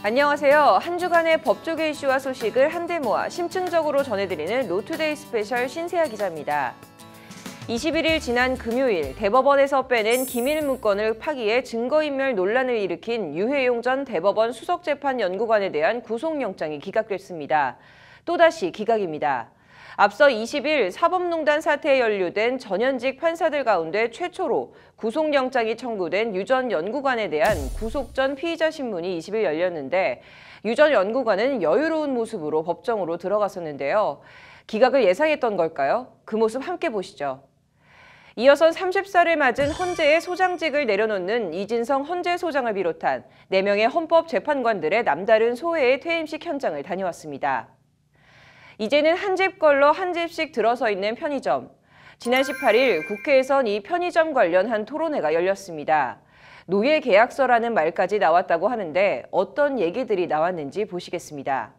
안녕하세요. 한 주간의 법조계 이슈와 소식을 한데 모아 심층적으로 전해드리는 로투데이 스페셜 신세아 기자입니다. 21일 지난 금요일 대법원에서 빼낸 기밀 문건을 파기해 증거인멸 논란을 일으킨 유해용 전 대법원 수석재판연구관에 대한 구속영장이 기각됐습니다. 또다시 기각입니다. 앞서 20일 사법농단 사태에 연루된 전현직 판사들 가운데 최초로 구속영장이 청구된 유 전 연구관에 대한 구속 전 피의자 신문이 20일 열렸는데 유 전 연구관은 여유로운 모습으로 법정으로 들어갔었는데요. 기각을 예상했던 걸까요? 그 모습 함께 보시죠. 이어서 30살을 맞은 헌재의 소장직을 내려놓는 이진성 헌재 소장을 비롯한 4명의 헌법재판관들의 남다른 소회의 퇴임식 현장을 다녀왔습니다. 이제는 한 집 걸러 한 집씩 들어서 있는 편의점. 지난 18일 국회에선 이 편의점 관련한 토론회가 열렸습니다. 노예 계약서라는 말까지 나왔다고 하는데 어떤 얘기들이 나왔는지 보시겠습니다.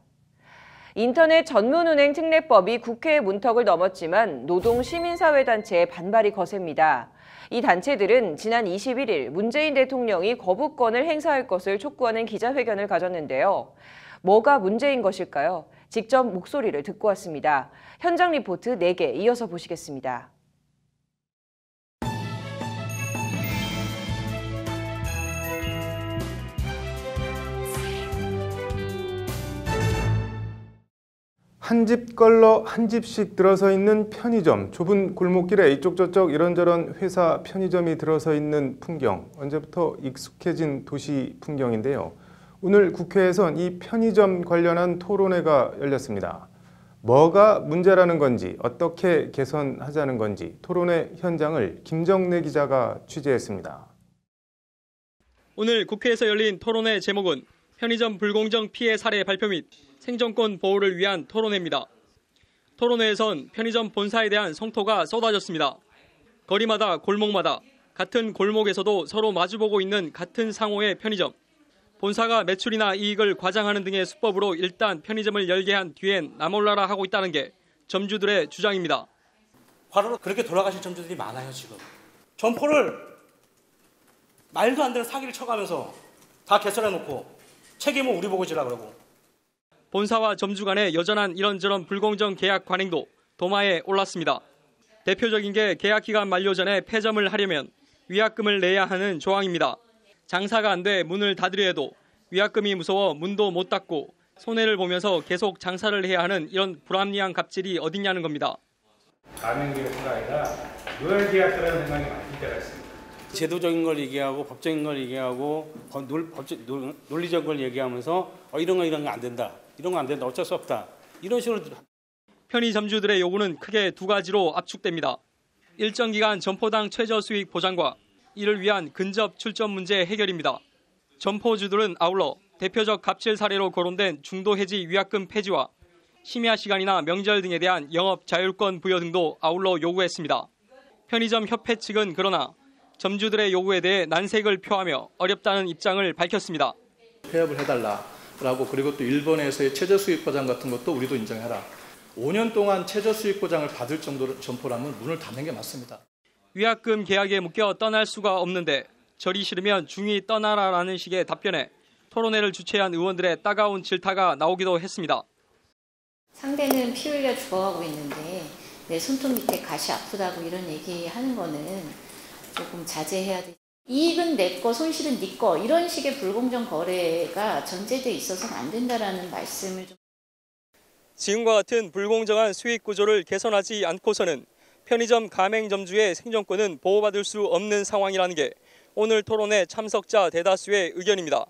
인터넷 전문은행 특례법이 국회의 문턱을 넘었지만 노동시민사회단체의 반발이 거셉니다. 이 단체들은 지난 21일 문재인 대통령이 거부권을 행사할 것을 촉구하는 기자회견을 가졌는데요. 뭐가 문제인 것일까요? 직접 목소리를 듣고 왔습니다. 현장 리포트 4개 이어서 보시겠습니다. 한 집 걸러 한 집씩 들어서 있는 편의점, 좁은 골목길에 이쪽 저쪽 이런저런 회사 편의점이 들어서 있는 풍경, 언제부터 익숙해진 도시 풍경인데요. 오늘 국회에선 이 편의점 관련한 토론회가 열렸습니다. 뭐가 문제라는 건지, 어떻게 개선하자는 건지 토론회 현장을 김정래 기자가 취재했습니다. 오늘 국회에서 열린 토론회 제목은 편의점 불공정 피해 사례 발표 및 생존권 보호를 위한 토론회입니다. 토론회에선 편의점 본사에 대한 성토가 쏟아졌습니다. 거리마다 골목마다 같은 골목에서도 서로 마주보고 있는 같은 상호의 편의점. 본사가 매출이나 이익을 과장하는 등의 수법으로 일단 편의점을 열게 한 뒤엔 나몰라라 하고 있다는 게 점주들의 주장입니다. 바로 그렇게 돌아가신 점주들이 많아요. 지금 점포를 말도 안 되는 사기를 쳐가면서 다 개설해놓고 책임은 우리 보고 지라 그러고. 본사와 점주 간의 여전한 이런저런 불공정 계약 관행도 도마에 올랐습니다. 대표적인 게 계약 기간 만료 전에 폐점을 하려면 위약금을 내야 하는 조항입니다. 장사가 안 돼 문을 닫으려 해도 위약금이 무서워 문도 못 닫고 손해를 보면서 계속 장사를 해야 하는 이런 불합리한 갑질이 어딨냐는 겁니다. 가맹계약서가 아니라 노예계약서라는 생각이 많을 때가 있습니다. 제도적인 걸 얘기하고 법적인 걸 얘기하고 논리적인 걸 얘기하면서 이런 거 안 된다. 이런 거 안 된다. 어쩔 수 없다. 이런 식으로. 편의점주들의 요구는 크게 두 가지로 압축됩니다. 일정 기간 점포당 최저 수익 보장과 이를 위한 근접 출점 문제 해결입니다. 점포주들은 아울러 대표적 갑질 사례로 거론된 중도 해지 위약금 폐지와 심야 시간이나 명절 등에 대한 영업 자율권 부여 등도 아울러 요구했습니다. 편의점 협회 측은 그러나 점주들의 요구에 대해 난색을 표하며 어렵다는 입장을 밝혔습니다. 폐업을 해달라라고, 그리고 또 일본에서의 최저 수익 보장 같은 것도 우리도 인정해라. 5년 동안 최저 수익 보장을 받을 정도로 점포라면 문을 닫는 게 맞습니다. 위약금 계약에 묶여 떠날 수가 없는데 절이 싫으면 중이 떠나라라는 식의 답변에 토론회를 주최한 의원들의 따가운 질타가 나오기도 했습니다. 상대는 피 흘려 죽어가고 있는데 내 손톱 밑에 가시 아프다고 이런 얘기하는 거는 조금 자제해야 돼. 이익은 내 거, 손실은 네 거, 이런 식의 불공정 거래가 전제돼 있어서는 안 된다라는 말씀을 좀. 지금과 같은 불공정한 수익 구조를 개선하지 않고서는 편의점 가맹점주의 생존권은 보호받을 수 없는 상황이라는 게 오늘 토론회 참석자 대다수의 의견입니다.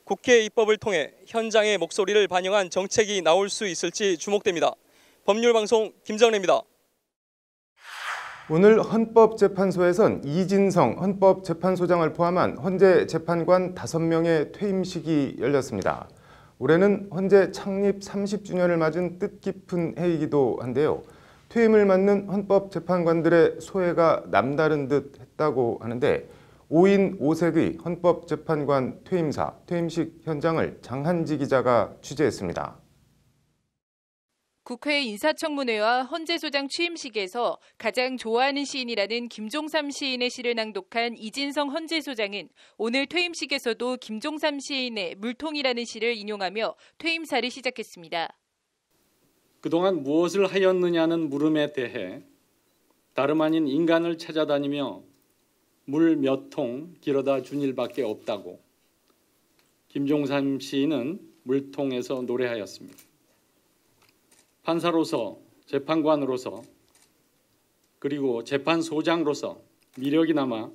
국회 입법을 통해 현장의 목소리를 반영한 정책이 나올 수 있을지 주목됩니다. 법률방송 김정래입니다. 오늘 헌법재판소에선 이진성 헌법재판소장을 포함한 헌재 재판관 5명의 퇴임식이 열렸습니다. 올해는 헌재 창립 30주년을 맞은 뜻깊은 해이기도 한데요. 퇴임을 맞는 헌법재판관들의 소회가 남다른 듯 했다고 하는데 5인 5색의 헌법재판관 퇴임식 현장을 장한지 기자가 취재했습니다. 국회 인사청문회와 헌재소장 취임식에서 가장 좋아하는 시인이라는 김종삼 시인의 시를 낭독한 이진성 헌재소장은 오늘 퇴임식에서도 김종삼 시인의 물통이라는 시를 인용하며 퇴임사를 시작했습니다. 그동안 무엇을 하였느냐는 물음에 대해 다름 아닌 인간을 찾아다니며 물 몇 통 길어다 준 일밖에 없다고 김종삼 시인은 물통에서 노래하였습니다. 판사로서, 재판관으로서, 그리고 재판소장으로서 미력이 남아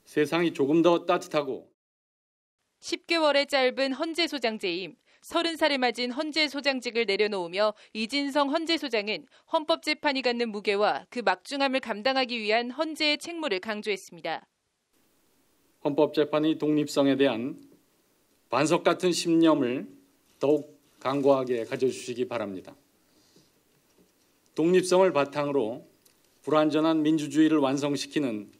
세상이 조금 더 따뜻하고 10개월의 짧은 헌재소장 재임, 30살을 맞은 헌재소장직을 내려놓으며 이진성 헌재소장은 헌법재판이 갖는 무게와 그 막중함을 감당하기 위한 헌재의 책무를 강조했습니다. 헌법재판의 독립성에 대한 반석 같은 신념을 더욱 강고하게 가져주시기 바랍니다. 독립성을 바탕으로 불완전한 민주주의를 완성시키는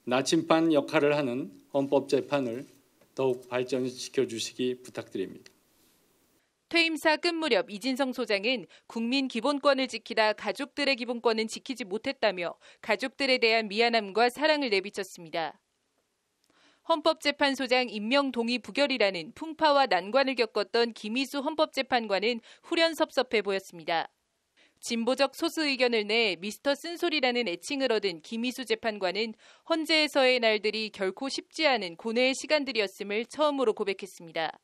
나침반 역할을 하는 헌법재판을 더욱 발전시켜 주시기 부탁드립니다. 퇴임사 끝 무렵 이진성 소장은 국민 기본권을 지키다 가족들의 기본권은 지키지 못했다며 가족들에 대한 미안함과 사랑을 내비쳤습니다. 헌법재판소장 임명 동의 부결이라는 풍파와 난관을 겪었던 김희수 헌법재판관은 후련섭섭해 보였습니다. 진보적 소수 의견을 내 미스터 쓴소리라는 애칭을 얻은 김희수 재판관은 헌재에서의 날들이 결코 쉽지 않은 고뇌의 시간들이었음을 처음으로 고백했습니다.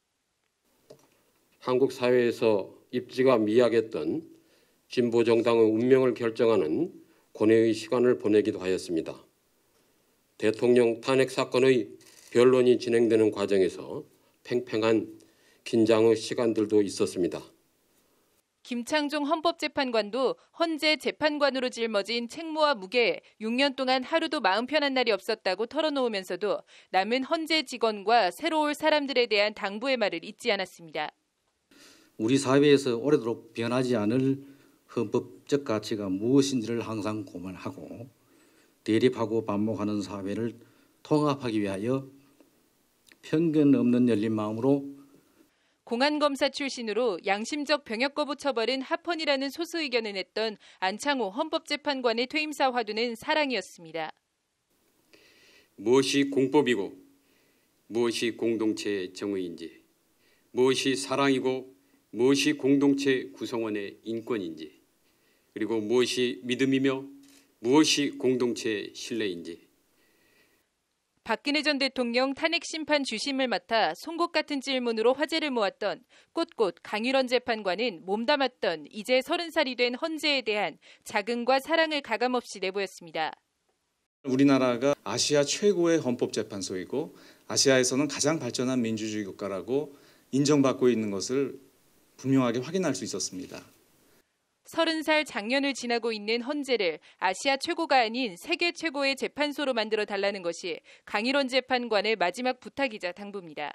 한국 사회에서 입지가 미약했던 진보 정당의 운명을 결정하는 고뇌의 시간을 보내기도 하였습니다. 대통령 탄핵 사건의 변론이 진행되는 과정에서 팽팽한 긴장의 시간들도 있었습니다. 김창종 헌법재판관도 헌재 재판관으로 짊어진 책무와 무게에 6년 동안 하루도 마음 편한 날이 없었다고 털어놓으면서도 남은 헌재 직원과 새로 올 사람들에 대한 당부의 말을 잊지 않았습니다. 우리 사회에서 오래도록 변하지 않을 헌법적 가치가 무엇인지를 항상 고민하고 대립하고 반목하는 사회를 통합하기 위하여 편견 없는 열린 마음으로 공안검사 출신으로 양심적 병역 거부 처벌은 합헌이라는 소수 의견을 냈던 안창호 헌법재판관의 퇴임사 화두는 사랑이었습니다. 무엇이 공법이고 무엇이 공동체의 정의인지, 무엇이 사랑이고 무엇이 공동체 구성원의 인권인지, 그리고 무엇이 믿음이며 무엇이 공동체의 신뢰인지. 박근혜 전 대통령 탄핵 심판 주심을 맡아 송곳 같은 질문으로 화제를 모았던 꼿꼿 강일원 재판관은 몸담았던 이제 30살이 된 헌재에 대한 자긍과 사랑을 가감없이 내보였습니다. 우리나라가 아시아 최고의 헌법재판소이고 아시아에서는 가장 발전한 민주주의 국가라고 인정받고 있는 것을 분명하게 확인할 수 있었습니다. 30살 장년을 지나고 있는 헌재를 아시아 최고가 아닌 세계 최고의 재판소로 만들어 달라는 것이 강일원 재판관의 마지막 부탁이자 당부입니다.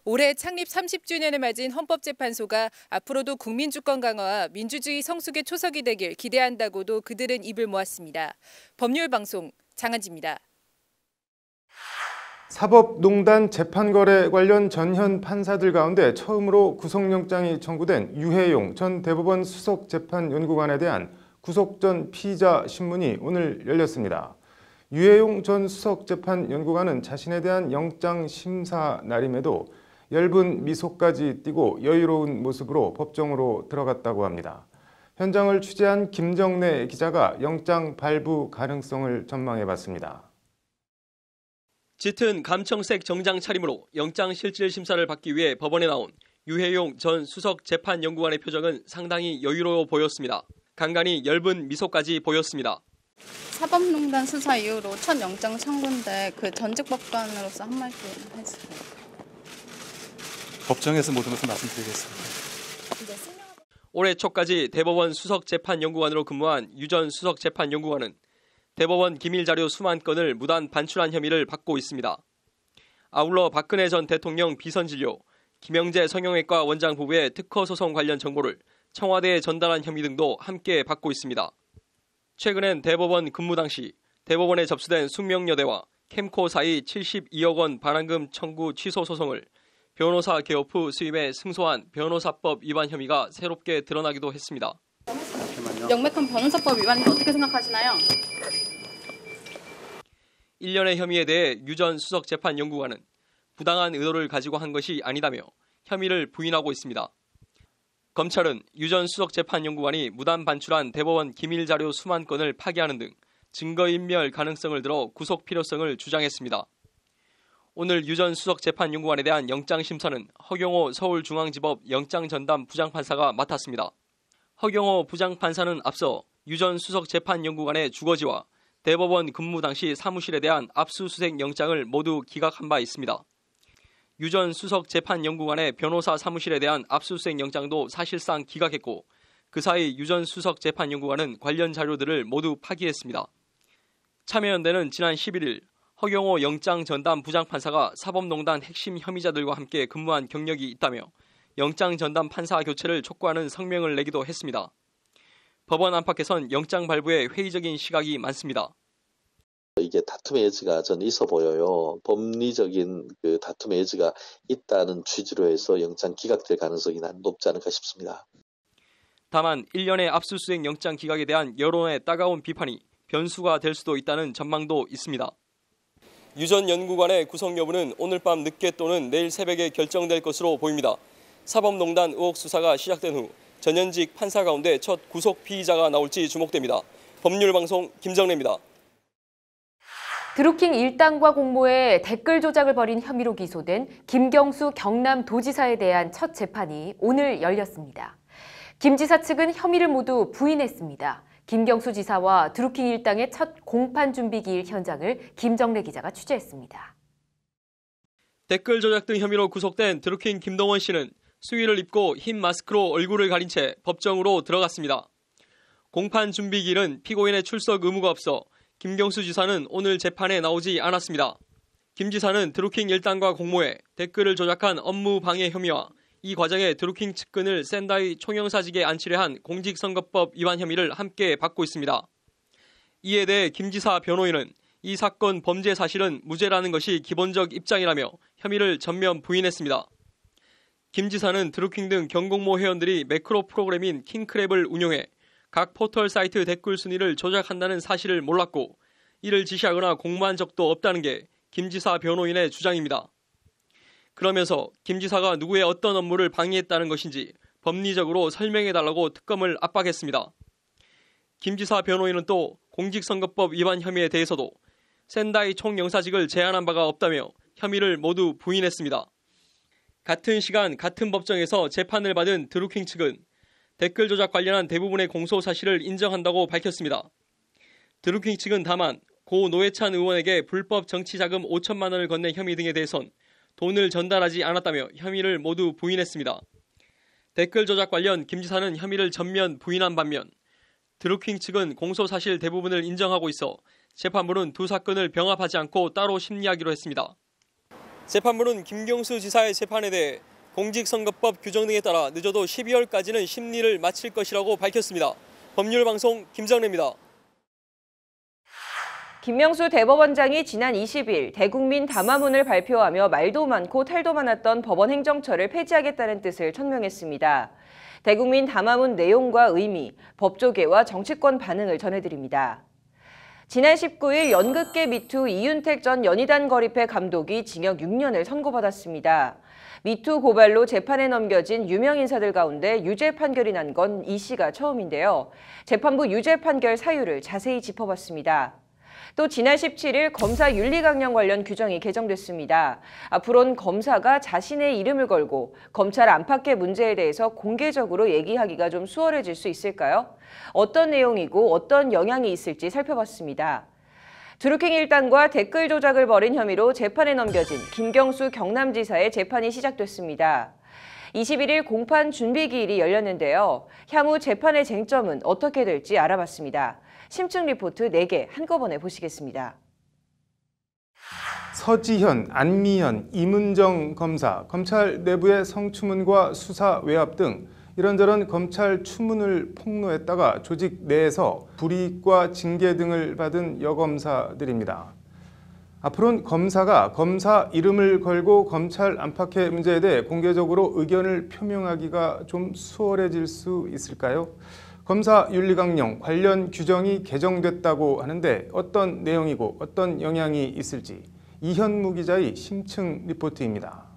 올해 창립 30주년을 맞은 헌법재판소가 앞으로도 국민주권 강화와 민주주의 성숙의 초석이 되길 기대한다고도 그들은 입을 모았습니다. 법률방송 장한지입니다. 사법농단 재판거래 관련 전현 판사들 가운데 처음으로 구속영장이 청구된 유해용 전 대법원 수석재판연구관에 대한 구속 전 피의자 신문이 오늘 열렸습니다. 유해용 전 수석재판연구관은 자신에 대한 영장 심사 날임에도 엷은 미소까지 띠고 여유로운 모습으로 법정으로 들어갔다고 합니다. 현장을 취재한 김정래 기자가 영장 발부 가능성을 전망해봤습니다. 짙은 감청색 정장 차림으로 영장 실질 심사를 받기 위해 법원에 나온 유해용 전 수석 재판연구관의 표정은 상당히 여유로워 보였습니다. 간간히 엷은 미소까지 보였습니다. 사법농단 수사 이후로 첫 영장 청구인데 그 전직 법관으로서 한 말씀 해주세요. 법정에서 모든 것을 말씀드리겠습니다. 올해 초까지 대법원 수석 재판연구관으로 근무한 유 전 수석 재판연구관은 대법원 기밀자료 수만 건을 무단 반출한 혐의를 받고 있습니다. 아울러 박근혜 전 대통령 비선진료, 김영재 성형외과 원장 부부의 특허 소송 관련 정보를 청와대에 전달한 혐의 등도 함께 받고 있습니다. 최근엔 대법원 근무 당시 대법원에 접수된 숙명여대와 캠코 사이 72억 원 반환금 청구 취소 소송을 변호사 개업 후 수임에 승소한 변호사법 위반 혐의가 새롭게 드러나기도 했습니다. 명백한 변호사법 위반인데 어떻게 생각하시나요? 1년의 혐의에 대해 유 전 수석재판연구관은 부당한 의도를 가지고 한 것이 아니다며 혐의를 부인하고 있습니다. 검찰은 유 전 수석재판연구관이 무단 반출한 대법원 기밀자료 수만 건을 파기하는 등 증거인멸 가능성을 들어 구속 필요성을 주장했습니다. 오늘 유 전 수석재판연구관에 대한 영장심사는 허경호 서울중앙지법 영장전담 부장판사가 맡았습니다. 허경호 부장판사는 앞서 유 전 수석재판연구관의 주거지와 대법원 근무 당시 사무실에 대한 압수수색 영장을 모두 기각한 바 있습니다. 유 전 수석재판연구관의 변호사 사무실에 대한 압수수색 영장도 사실상 기각했고 그 사이 유 전 수석재판연구관은 관련 자료들을 모두 파기했습니다. 참여연대는 지난 11일 허경호 영장전담 부장판사가 사법농단 핵심 혐의자들과 함께 근무한 경력이 있다며 영장전담 판사 교체를 촉구하는 성명을 내기도 했습니다. 법원 안팎에선 영장 발부에 회의적인 시각이 많습니다. 이게 다툼의 여지가 저는 있어 보여요. 법리적인 그 다툼의 여지가 있다는 취지로 해서 영장 기각될 가능성이 난 높지 않을까 싶습니다. 다만 1년의 압수수색 영장 기각에 대한 여론의 따가운 비판이 변수가 될 수도 있다는 전망도 있습니다. 유 전 연구관의 구속 여부는 오늘 밤 늦게 또는 내일 새벽에 결정될 것으로 보입니다. 사법농단 의혹 수사가 시작된 후 전현직 판사 가운데 첫 구속 피의자가 나올지 주목됩니다. 법률방송 김정래입니다. 드루킹 일당과 공모에 댓글 조작을 벌인 혐의로 기소된 김경수 경남도지사에 대한 첫 재판이 오늘 열렸습니다. 김 지사 측은 혐의를 모두 부인했습니다. 김경수 지사와 드루킹 일당의 첫 공판 준비 기일 현장을 김정래 기자가 취재했습니다. 댓글 조작 등 혐의로 구속된 드루킹 김동원 씨는 수의를 입고 흰 마스크로 얼굴을 가린 채 법정으로 들어갔습니다. 공판 준비 기일은 피고인의 출석 의무가 없어 김경수 지사는 오늘 재판에 나오지 않았습니다. 김 지사는 드루킹 일당과 공모해 댓글을 조작한 업무 방해 혐의와 이 과정에 드루킹 측근을 샌다이 총영사직에 안치려 한 공직선거법 위반 혐의를 함께 받고 있습니다. 이에 대해 김 지사 변호인은 이 사건 범죄 사실은 무죄라는 것이 기본적 입장이라며 혐의를 전면 부인했습니다. 김 지사는 드루킹 등 경공모 회원들이 매크로 프로그램인 킹크랩을 운용해 각 포털 사이트 댓글 순위를 조작한다는 사실을 몰랐고 이를 지시하거나 공모한 적도 없다는 게 김 지사 변호인의 주장입니다. 그러면서 김 지사가 누구의 어떤 업무를 방해했다는 것인지 법리적으로 설명해달라고 특검을 압박했습니다. 김 지사 변호인은 또 공직선거법 위반 혐의에 대해서도 샌다이 총영사직을 제안한 바가 없다며 혐의를 모두 부인했습니다. 같은 시간 같은 법정에서 재판을 받은 드루킹 측은 댓글 조작 관련한 대부분의 공소 사실을 인정한다고 밝혔습니다. 드루킹 측은 다만 고 노회찬 의원에게 불법 정치 자금 5천만 원을 건넨 혐의 등에 대해선 돈을 전달하지 않았다며 혐의를 모두 부인했습니다. 댓글 조작 관련 김 지사는 혐의를 전면 부인한 반면 드루킹 측은 공소 사실 대부분을 인정하고 있어 재판부는 두 사건을 병합하지 않고 따로 심리하기로 했습니다. 재판부는 김경수 지사의 재판에 대해 공직선거법 규정 등에 따라 늦어도 12월까지는 심리를 마칠 것이라고 밝혔습니다. 법률방송 김정래입니다. 김명수 대법원장이 지난 20일 대국민 담화문을 발표하며 말도 많고 탈도 많았던 법원 행정처를 폐지하겠다는 뜻을 천명했습니다. 대국민 담화문 내용과 의미, 법조계와 정치권 반응을 전해드립니다. 지난 19일 연극계 미투 이윤택 전 연희단 거리회 감독이 징역 6년을 선고받았습니다. 미투 고발로 재판에 넘겨진 유명 인사들 가운데 유죄 판결이 난 건 이 씨가 처음인데요. 재판부 유죄 판결 사유를 자세히 짚어봤습니다. 또 지난 17일 검사 윤리 강령 관련 규정이 개정됐습니다. 앞으로는 검사가 자신의 이름을 걸고 검찰 안팎의 문제에 대해서 공개적으로 얘기하기가 좀 수월해질 수 있을까요? 어떤 내용이고 어떤 영향이 있을지 살펴봤습니다. 드루킹 일당과 댓글 조작을 벌인 혐의로 재판에 넘겨진 김경수 경남지사의 재판이 시작됐습니다. 21일 공판 준비 기일이 열렸는데요. 향후 재판의 쟁점은 어떻게 될지 알아봤습니다. 심층 리포트 4개 한꺼번에 보시겠습니다. 서지현, 안미현, 이문정 검사, 검찰 내부의 성추문과 수사 외압 등 이런저런 검찰 추문을 폭로했다가 조직 내에서 불이익과 징계 등을 받은 여검사들입니다. 앞으로는 검사가 검사 이름을 걸고 검찰 안팎의 문제에 대해 공개적으로 의견을 표명하기가 좀 수월해질 수 있을까요? 검사 윤리강령 관련 규정이 개정됐다고 하는데 어떤 내용이고 어떤 영향이 있을지 이현무 기자의 심층 리포트입니다.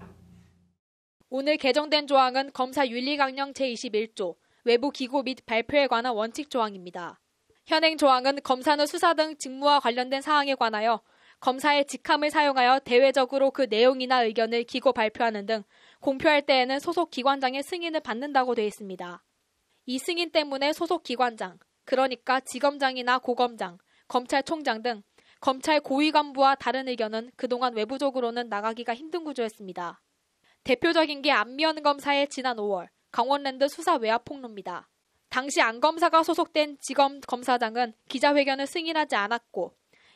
오늘 개정된 조항은 검사 윤리강령 제21조 외부 기고 및 발표에 관한 원칙 조항입니다. 현행 조항은 검사는 수사 등 직무와 관련된 사항에 관하여 검사의 직함을 사용하여 대외적으로 그 내용이나 의견을 기고 발표하는 등 공표할 때에는 소속 기관장의 승인을 받는다고 되어 있습니다. 이 승인 때문에 소속 기관장, 그러니까 지검장이나 고검장, 검찰총장 등 검찰 고위 간부와 다른 의견은 그동안 외부적으로는 나가기가 힘든 구조였습니다. 대표적인 게 안미연 검사의 지난 5월 강원랜드 수사 외압 폭로입니다. 당시 안 검사가 소속된 지검 검사장은 기자회견을 승인하지 않았고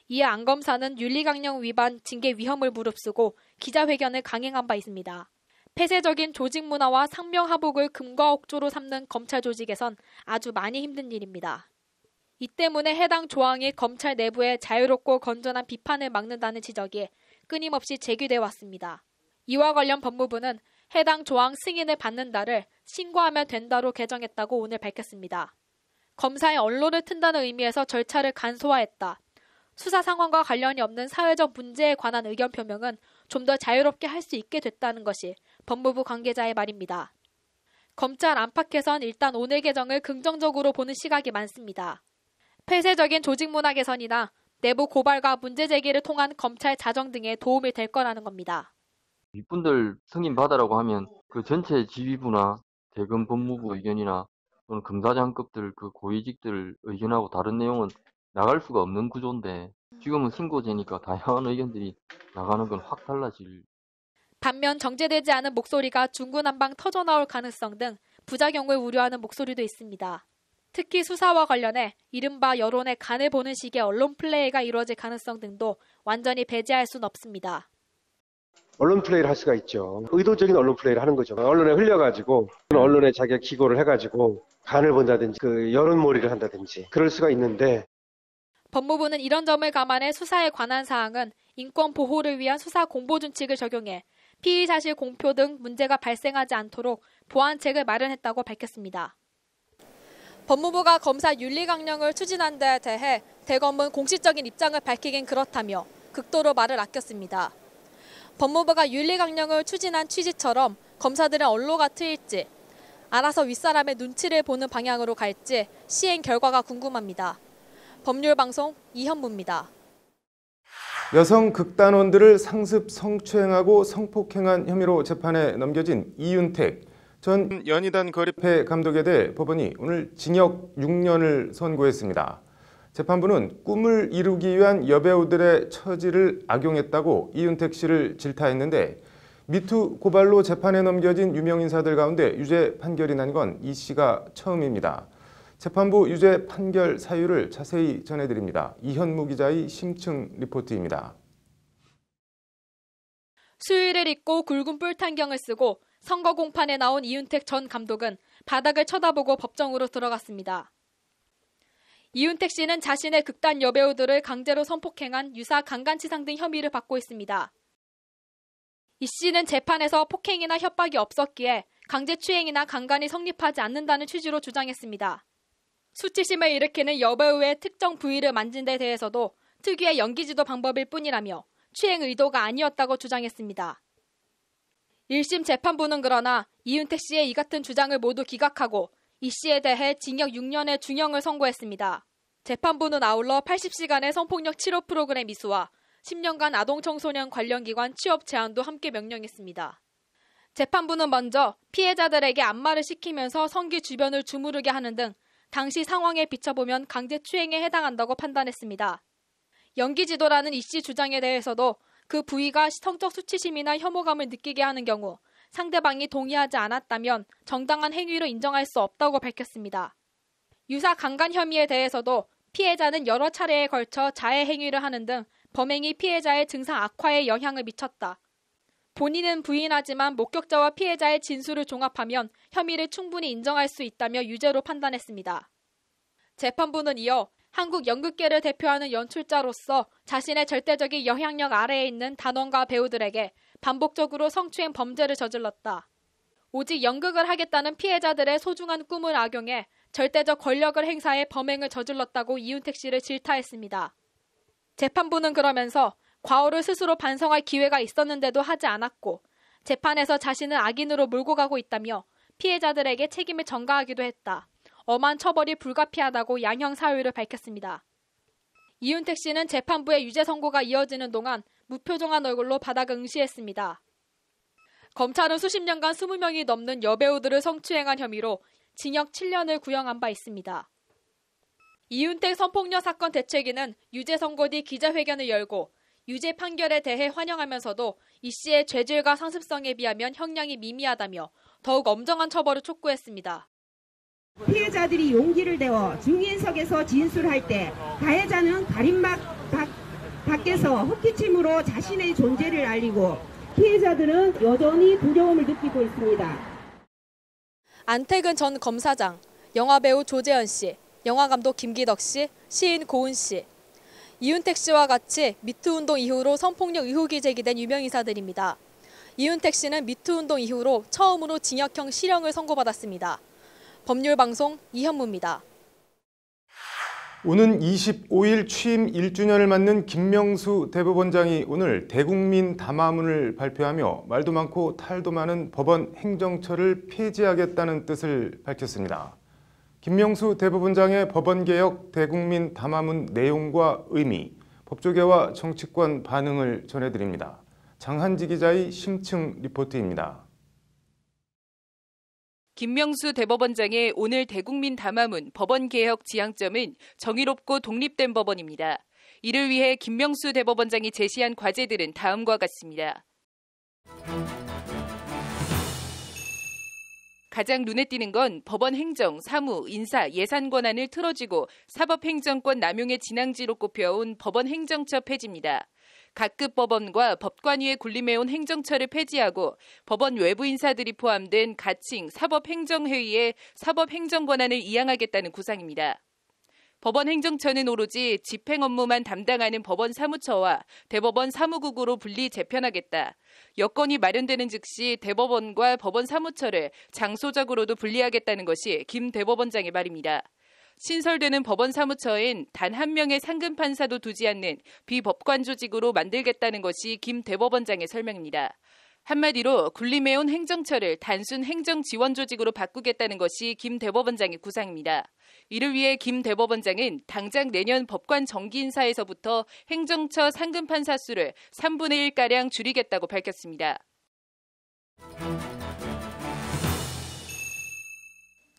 이에 안 검사는 윤리강령 위반 징계 위험을 무릅쓰고 기자회견을 강행한 바 있습니다. 폐쇄적인 조직 문화와 상명하복을 금과 억조로 삼는 검찰 조직에선 아주 많이 힘든 일입니다. 이 때문에 해당 조항이 검찰 내부에 자유롭고 건전한 비판을 막는다는 지적이 끊임없이 제기돼 왔습니다. 이와 관련 법무부는 해당 조항 승인을 받는 날을 신고하면 된다로 개정했다고 오늘 밝혔습니다. 검사의 언론을 튼다는 의미에서 절차를 간소화했다. 수사 상황과 관련이 없는 사회적 문제에 관한 의견 표명은 좀 더 자유롭게 할 수 있게 됐다는 것이 법무부 관계자의 말입니다. 검찰 안팎에선 일단 오늘 개정을 긍정적으로 보는 시각이 많습니다. 폐쇄적인 조직 문화 개선이나 내부 고발과 문제 제기를 통한 검찰 자정 등에 도움이 될 거라는 겁니다. 이분들 승인 받으라고 하면 그 전체 지휘부나 대검 법무부 의견이나 또는 검사장급들 그 고위직들 의견하고 다른 내용은 나갈 수가 없는 구조인데 지금은 신고제니까 다양한 의견들이 나가는 건 확 달라질. 반면 정제되지 않은 목소리가 중구난방 터져나올 가능성 등 부작용을 우려하는 목소리도 있습니다. 특히 수사와 관련해 이른바 여론의 간을 보는 식의 언론 플레이가 이루어질 가능성 등도 완전히 배제할 수는 없습니다. 언론 플레이를 할 수가 있죠. 의도적인 언론 플레이를 하는 거죠. 언론에 흘려가지고 언론에 자기가 기고를 해가지고 간을 본다든지 그 여론몰이를 한다든지 그럴 수가 있는데 법무부는 이런 점을 감안해 수사에 관한 사항은 인권 보호를 위한 수사 공보 준칙을 적용해 피의 사실 공표 등 문제가 발생하지 않도록 보완책을 마련했다고 밝혔습니다. 법무부가 검사 윤리강령을 추진한 데에 대해 대검은 공식적인 입장을 밝히긴 그렇다며 극도로 말을 아꼈습니다. 법무부가 윤리강령을 추진한 취지처럼 검사들은 언로가 트일지 알아서 윗사람의 눈치를 보는 방향으로 갈지 시행 결과가 궁금합니다. 법률방송 이현무입니다. 여성 극단원들을 상습 성추행하고 성폭행한 혐의로 재판에 넘겨진 이윤택 전 연희단 거리회 감독에 대해 법원이 오늘 징역 6년을 선고했습니다. 재판부는 꿈을 이루기 위한 여배우들의 처지를 악용했다고 이윤택 씨를 질타했는데 미투 고발로 재판에 넘겨진 유명 인사들 가운데 유죄 판결이 난 건 이 씨가 처음입니다. 재판부 유죄 판결 사유를 자세히 전해드립니다. 이현무 기자의 심층 리포트입니다. 수의를 입고 굵은 뿔탄경을 쓰고 선거 공판에 나온 이윤택 전 감독은 바닥을 쳐다보고 법정으로 들어갔습니다. 이윤택 씨는 자신의 극단 여배우들을 강제로 성폭행한 유사 강간치상 등 혐의를 받고 있습니다. 이 씨는 재판에서 폭행이나 협박이 없었기에 강제추행이나 강간이 성립하지 않는다는 취지로 주장했습니다. 수치심을 일으키는 여배우의 특정 부위를 만진 데 대해서도 특유의 연기지도 방법일 뿐이라며 추행 의도가 아니었다고 주장했습니다. 1심 재판부는 그러나 이윤택 씨의 이 같은 주장을 모두 기각하고 이 씨에 대해 징역 6년의 중형을 선고했습니다. 재판부는 아울러 80시간의 성폭력 치료 프로그램 이수와 10년간 아동청소년 관련 기관 취업 제한도 함께 명령했습니다. 재판부는 먼저 피해자들에게 안마를 시키면서 성기 주변을 주무르게 하는 등 당시 상황에 비춰보면 강제추행에 해당한다고 판단했습니다. 연기지도라는 이 씨 주장에 대해서도 그 부위가 성적 수치심이나 혐오감을 느끼게 하는 경우 상대방이 동의하지 않았다면 정당한 행위로 인정할 수 없다고 밝혔습니다. 유사 강간 혐의에 대해서도 피해자는 여러 차례에 걸쳐 자해 행위를 하는 등 범행이 피해자의 증상 악화에 영향을 미쳤다. 본인은 부인하지만 목격자와 피해자의 진술을 종합하면 혐의를 충분히 인정할 수 있다며 유죄로 판단했습니다. 재판부는 이어 한국 연극계를 대표하는 연출자로서 자신의 절대적인 영향력 아래에 있는 단원과 배우들에게 반복적으로 성추행 범죄를 저질렀다. 오직 연극을 하겠다는 피해자들의 소중한 꿈을 악용해 절대적 권력을 행사해 범행을 저질렀다고 이윤택 씨를 질타했습니다. 재판부는 그러면서 과오를 스스로 반성할 기회가 있었는데도 하지 않았고 재판에서 자신을 악인으로 몰고 가고 있다며 피해자들에게 책임을 전가하기도 했다. 엄한 처벌이 불가피하다고 양형 사유를 밝혔습니다. 이윤택 씨는 재판부의 유죄 선고가 이어지는 동안 무표정한 얼굴로 바닥을 응시했습니다. 검찰은 수십 년간 20명이 넘는 여배우들을 성추행한 혐의로 징역 7년을 구형한 바 있습니다. 이윤택 성폭력 사건 대책위는 유죄 선고 뒤 기자회견을 열고 유죄 판결에 대해 환영하면서도 이 씨의 죄질과 상습성에 비하면 형량이 미미하다며 더욱 엄정한 처벌을 촉구했습니다. 피해자들이 용기를 내어 증인석에서 진술할 때 가해자는 가림막 밖에서 헛기침으로 자신의 존재를 알리고 피해자들은 여전히 두려움을 느끼고 있습니다. 안태근 전 검사장, 영화배우 조재현 씨, 영화감독 김기덕 씨, 시인 고은 씨. 이윤택 씨와 같이 미투운동 이후로 성폭력 의혹이 제기된 유명인사들입니다. 이윤택 씨는 미투운동 이후로 처음으로 징역형 실형을 선고받았습니다. 법률방송 이현무입니다. 오는 25일 취임 1주년을 맞는 김명수 대법원장이 오늘 대국민 담화문을 발표하며 말도 많고 탈도 많은 법원 행정처를 폐지하겠다는 뜻을 밝혔습니다. 김명수 대법원장의 법원개혁 대국민 담화문 내용과 의미, 법조계와 정치권 반응을 전해드립니다. 장한지 기자의 심층 리포트입니다. 김명수 대법원장의 오늘 대국민 담화문 법원개혁 지향점은 정의롭고 독립된 법원입니다. 이를 위해 김명수 대법원장이 제시한 과제들은 다음과 같습니다. 가장 눈에 띄는 건 법원 행정, 사무, 인사, 예산 권한을 틀어쥐고 사법행정권 남용의 진앙지로 꼽혀온 법원 행정처 폐지입니다. 각급 법원과 법관위에 군림해온 행정처를 폐지하고 법원 외부 인사들이 포함된 가칭 사법행정회의에 사법행정 권한을 이양하겠다는 구상입니다. 법원 행정처는 오로지 집행 업무만 담당하는 법원 사무처와 대법원 사무국으로 분리 재편하겠다. 여건이 마련되는 즉시 대법원과 법원 사무처를 장소적으로도 분리하겠다는 것이 김 대법원장의 말입니다. 신설되는 법원 사무처엔 단 한 명의 상급 판사도 두지 않는 비법관 조직으로 만들겠다는 것이 김 대법원장의 설명입니다. 한마디로 군림해온 행정처를 단순 행정 지원 조직으로 바꾸겠다는 것이 김 대법원장의 구상입니다. 이를 위해 김 대법원장은 당장 내년 법관 정기 인사에서부터 행정처 상급 판사 수를 3분의 1가량 줄이겠다고 밝혔습니다.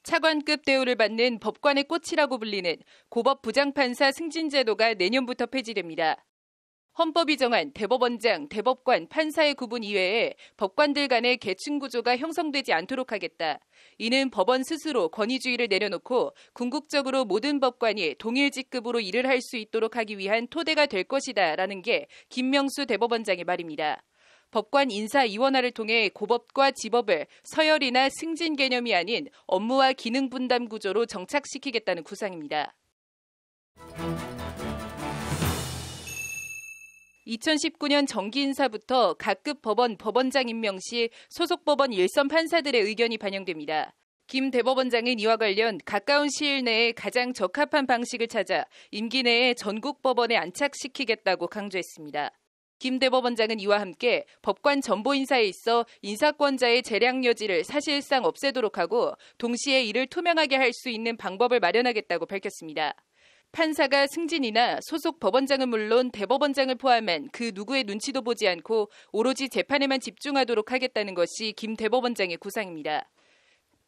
차관급 대우를 받는 법관의 꽃이라고 불리는 고법 부장판사 승진제도가 내년부터 폐지됩니다. 헌법이 정한 대법원장, 대법관, 판사의 구분 이외에 법관들 간의 계층 구조가 형성되지 않도록 하겠다. 이는 법원 스스로 권위주의를 내려놓고 궁극적으로 모든 법관이 동일 직급으로 일을 할 수 있도록 하기 위한 토대가 될 것이다 라는 게 김명수 대법원장의 말입니다. 법관 인사 이원화를 통해 고법과 지법을 서열이나 승진 개념이 아닌 업무와 기능 분담 구조로 정착시키겠다는 구상입니다. 2019년 정기 인사부터 각급 법원 법원장 임명 시 소속 법원 일선 판사들의 의견이 반영됩니다. 김 대법원장은 이와 관련 가까운 시일 내에 가장 적합한 방식을 찾아 임기 내에 전국 법원에 안착시키겠다고 강조했습니다. 김 대법원장은 이와 함께 법관 전보 인사에 있어 인사권자의 재량 여지를 사실상 없애도록 하고 동시에 이를 투명하게 할 수 있는 방법을 마련하겠다고 밝혔습니다. 판사가 승진이나 소속 법원장은 물론 대법원장을 포함한 그 누구의 눈치도 보지 않고 오로지 재판에만 집중하도록 하겠다는 것이 김 대법원장의 구상입니다.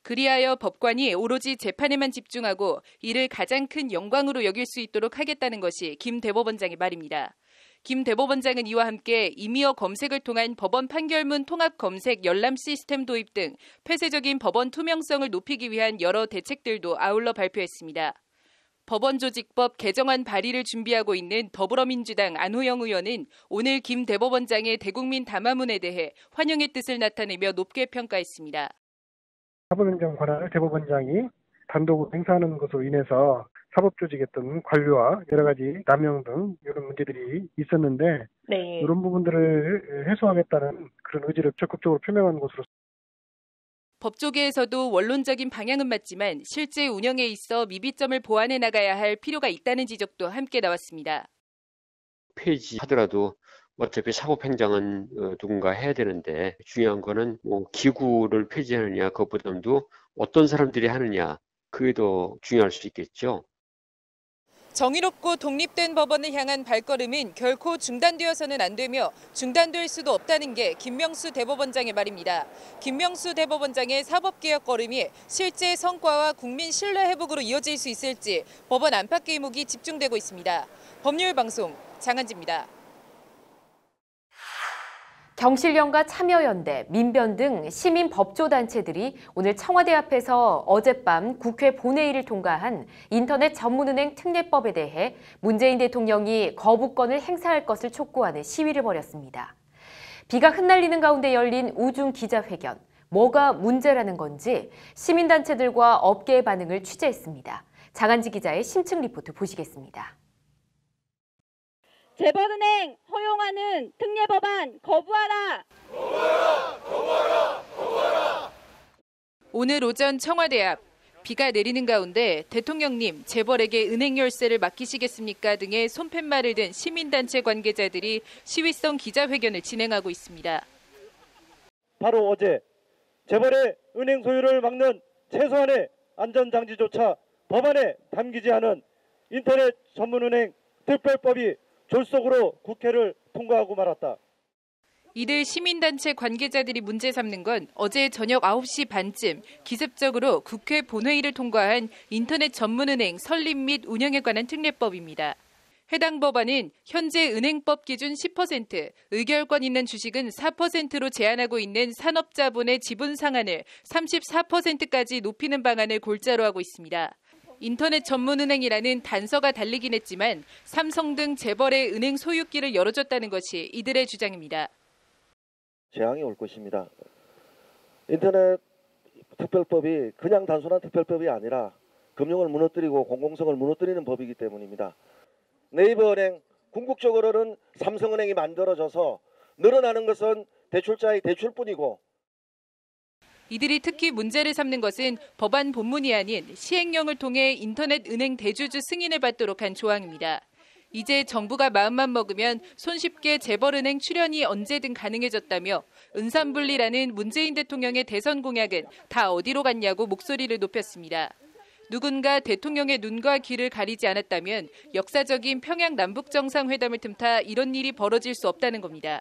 그리하여 법관이 오로지 재판에만 집중하고 이를 가장 큰 영광으로 여길 수 있도록 하겠다는 것이 김 대법원장의 말입니다. 김 대법원장은 이와 함께 임의어 검색을 통한 법원 판결문 통합 검색 열람 시스템 도입 등 폐쇄적인 법원 투명성을 높이기 위한 여러 대책들도 아울러 발표했습니다. 법원조직법 개정안 발의를 준비하고 있는 더불어민주당 안호영 의원은 오늘 김 대법원장의 대국민 담화문에 대해 환영의 뜻을 나타내며 높게 평가했습니다. 사법행정 권한을 대법원장이 단독 행사하는 것으로 인해서 사법조직의 어떤 관료와 여러 가지 남용 등 이런 문제들이 있었는데 네. 이런 부분들을 해소하겠다는 그런 의지를 적극적으로 표명한 것으로. 법조계에서도 원론적인 방향은 맞지만 실제 운영에 있어 미비점을 보완해 나가야 할 필요가 있다는 지적도 함께 나왔습니다. 폐지하더라도 어차피 사법행정은 누군가 해야 되는데 중요한 거는 뭐 기구를 폐지하느냐 그 부담도 어떤 사람들이 하느냐 그게 더 중요할 수 있겠죠. 정의롭고 독립된 법원을 향한 발걸음은 결코 중단되어서는 안 되며 중단될 수도 없다는 게 김명수 대법원장의 말입니다. 김명수 대법원장의 사법개혁 걸음이 실제 성과와 국민 신뢰 회복으로 이어질 수 있을지 법원 안팎의 이목이 집중되고 있습니다. 법률방송 장한지입니다. 경실련과 참여연대, 민변 등 시민 법조단체들이 오늘 청와대 앞에서 어젯밤 국회 본회의를 통과한 인터넷 전문은행 특례법에 대해 문재인 대통령이 거부권을 행사할 것을 촉구하는 시위를 벌였습니다. 비가 흩날리는 가운데 열린 우중 기자회견, 뭐가 문제라는 건지 시민단체들과 업계의 반응을 취재했습니다. 장한지 기자의 심층 리포트 보시겠습니다. 재벌은행 허용하는 특례법안 거부하라! 거부하라! 거부하라! 거부하라! 오늘 오전 청와대 앞 비가 내리는 가운데 대통령님 재벌에게 은행 열쇠를 맡기시겠습니까 등의 손팻말을 든 시민단체 관계자들이 시위성 기자회견을 진행하고 있습니다. 바로 어제 재벌의 은행 소유를 막는 최소한의 안전장치조차 법안에 담기지 않은 인터넷 전문은행 특별법이 졸속으로 국회를 통과하고 말았다. 이들 시민단체 관계자들이 문제 삼는 건 어제 저녁 9시 반쯤 기습적으로 국회 본회의를 통과한 인터넷 전문은행 설립 및 운영에 관한 특례법입니다. 해당 법안은 현재 은행법 기준 10%, 의결권 있는 주식은 4%로 제한하고 있는 산업자본의 지분 상한을 34%까지 높이는 방안을 골자로 하고 있습니다. 인터넷 전문은행이라는 단서가 달리긴 했지만 삼성 등 재벌의 은행 소유기를 열어줬다는 것이 이들의 주장입니다. 재앙이 올 것입니다. 인터넷 특별법이 그냥 단순한 특별법이 아니라 금융을 무너뜨리고 공공성을 무너뜨리는 법이기 때문입니다. 네이버은행, 궁극적으로는 삼성은행이 만들어져서 늘어나는 것은 대출자의 대출뿐이고 이들이 특히 문제를 삼는 것은 법안 본문이 아닌 시행령을 통해 인터넷 은행 대주주 승인을 받도록 한 조항입니다. 이제 정부가 마음만 먹으면 손쉽게 재벌은행 출연이 언제든 가능해졌다며 은산분리라는 문재인 대통령의 대선 공약은 다 어디로 갔냐고 목소리를 높였습니다. 누군가 대통령의 눈과 귀를 가리지 않았다면 역사적인 평양 남북정상회담을 틈타 이런 일이 벌어질 수 없다는 겁니다.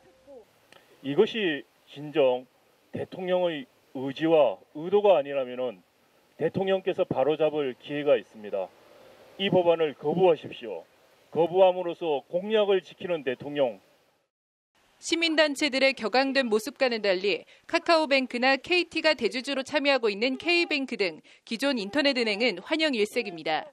이것이 진정 대통령의 의지와 의도가 아니라면 대통령께서 바로잡을 기회가 있습니다. 이 법안을 거부하십시오. 거부함으로써 공약을 지키는 대통령. 시민단체들의 격앙된 모습과는 달리 카카오뱅크나 KT가 대주주로 참여하고 있는 K뱅크 등 기존 인터넷은행은 환영 일색입니다.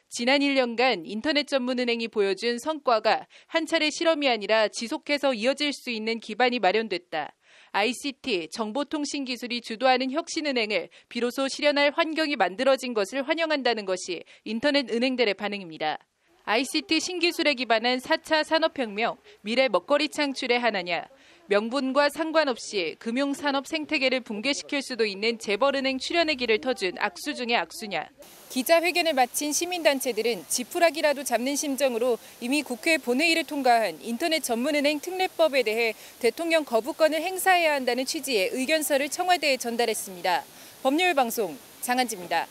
지난 1년간 인터넷 전문은행이 보여준 성과가 한 차례 실험이 아니라 지속해서 이어질 수 있는 기반이 마련됐다. ICT, 정보통신기술이 주도하는 혁신은행을 비로소 실현할 환경이 만들어진 것을 환영한다는 것이 인터넷 은행들의 반응입니다. ICT 신기술에 기반한 4차 산업혁명, 미래 먹거리 창출의 하나냐, 명분과 상관없이 금융산업 생태계를 붕괴시킬 수도 있는 재벌은행 출연의 길을 터준 악수 중의 악수냐. 기자회견을 마친 시민단체들은 지푸라기라도 잡는 심정으로 이미 국회 본회의를 통과한 인터넷 전문은행 특례법에 대해 대통령 거부권을 행사해야 한다는 취지의 의견서를 청와대에 전달했습니다. 법률방송 장한지입니다.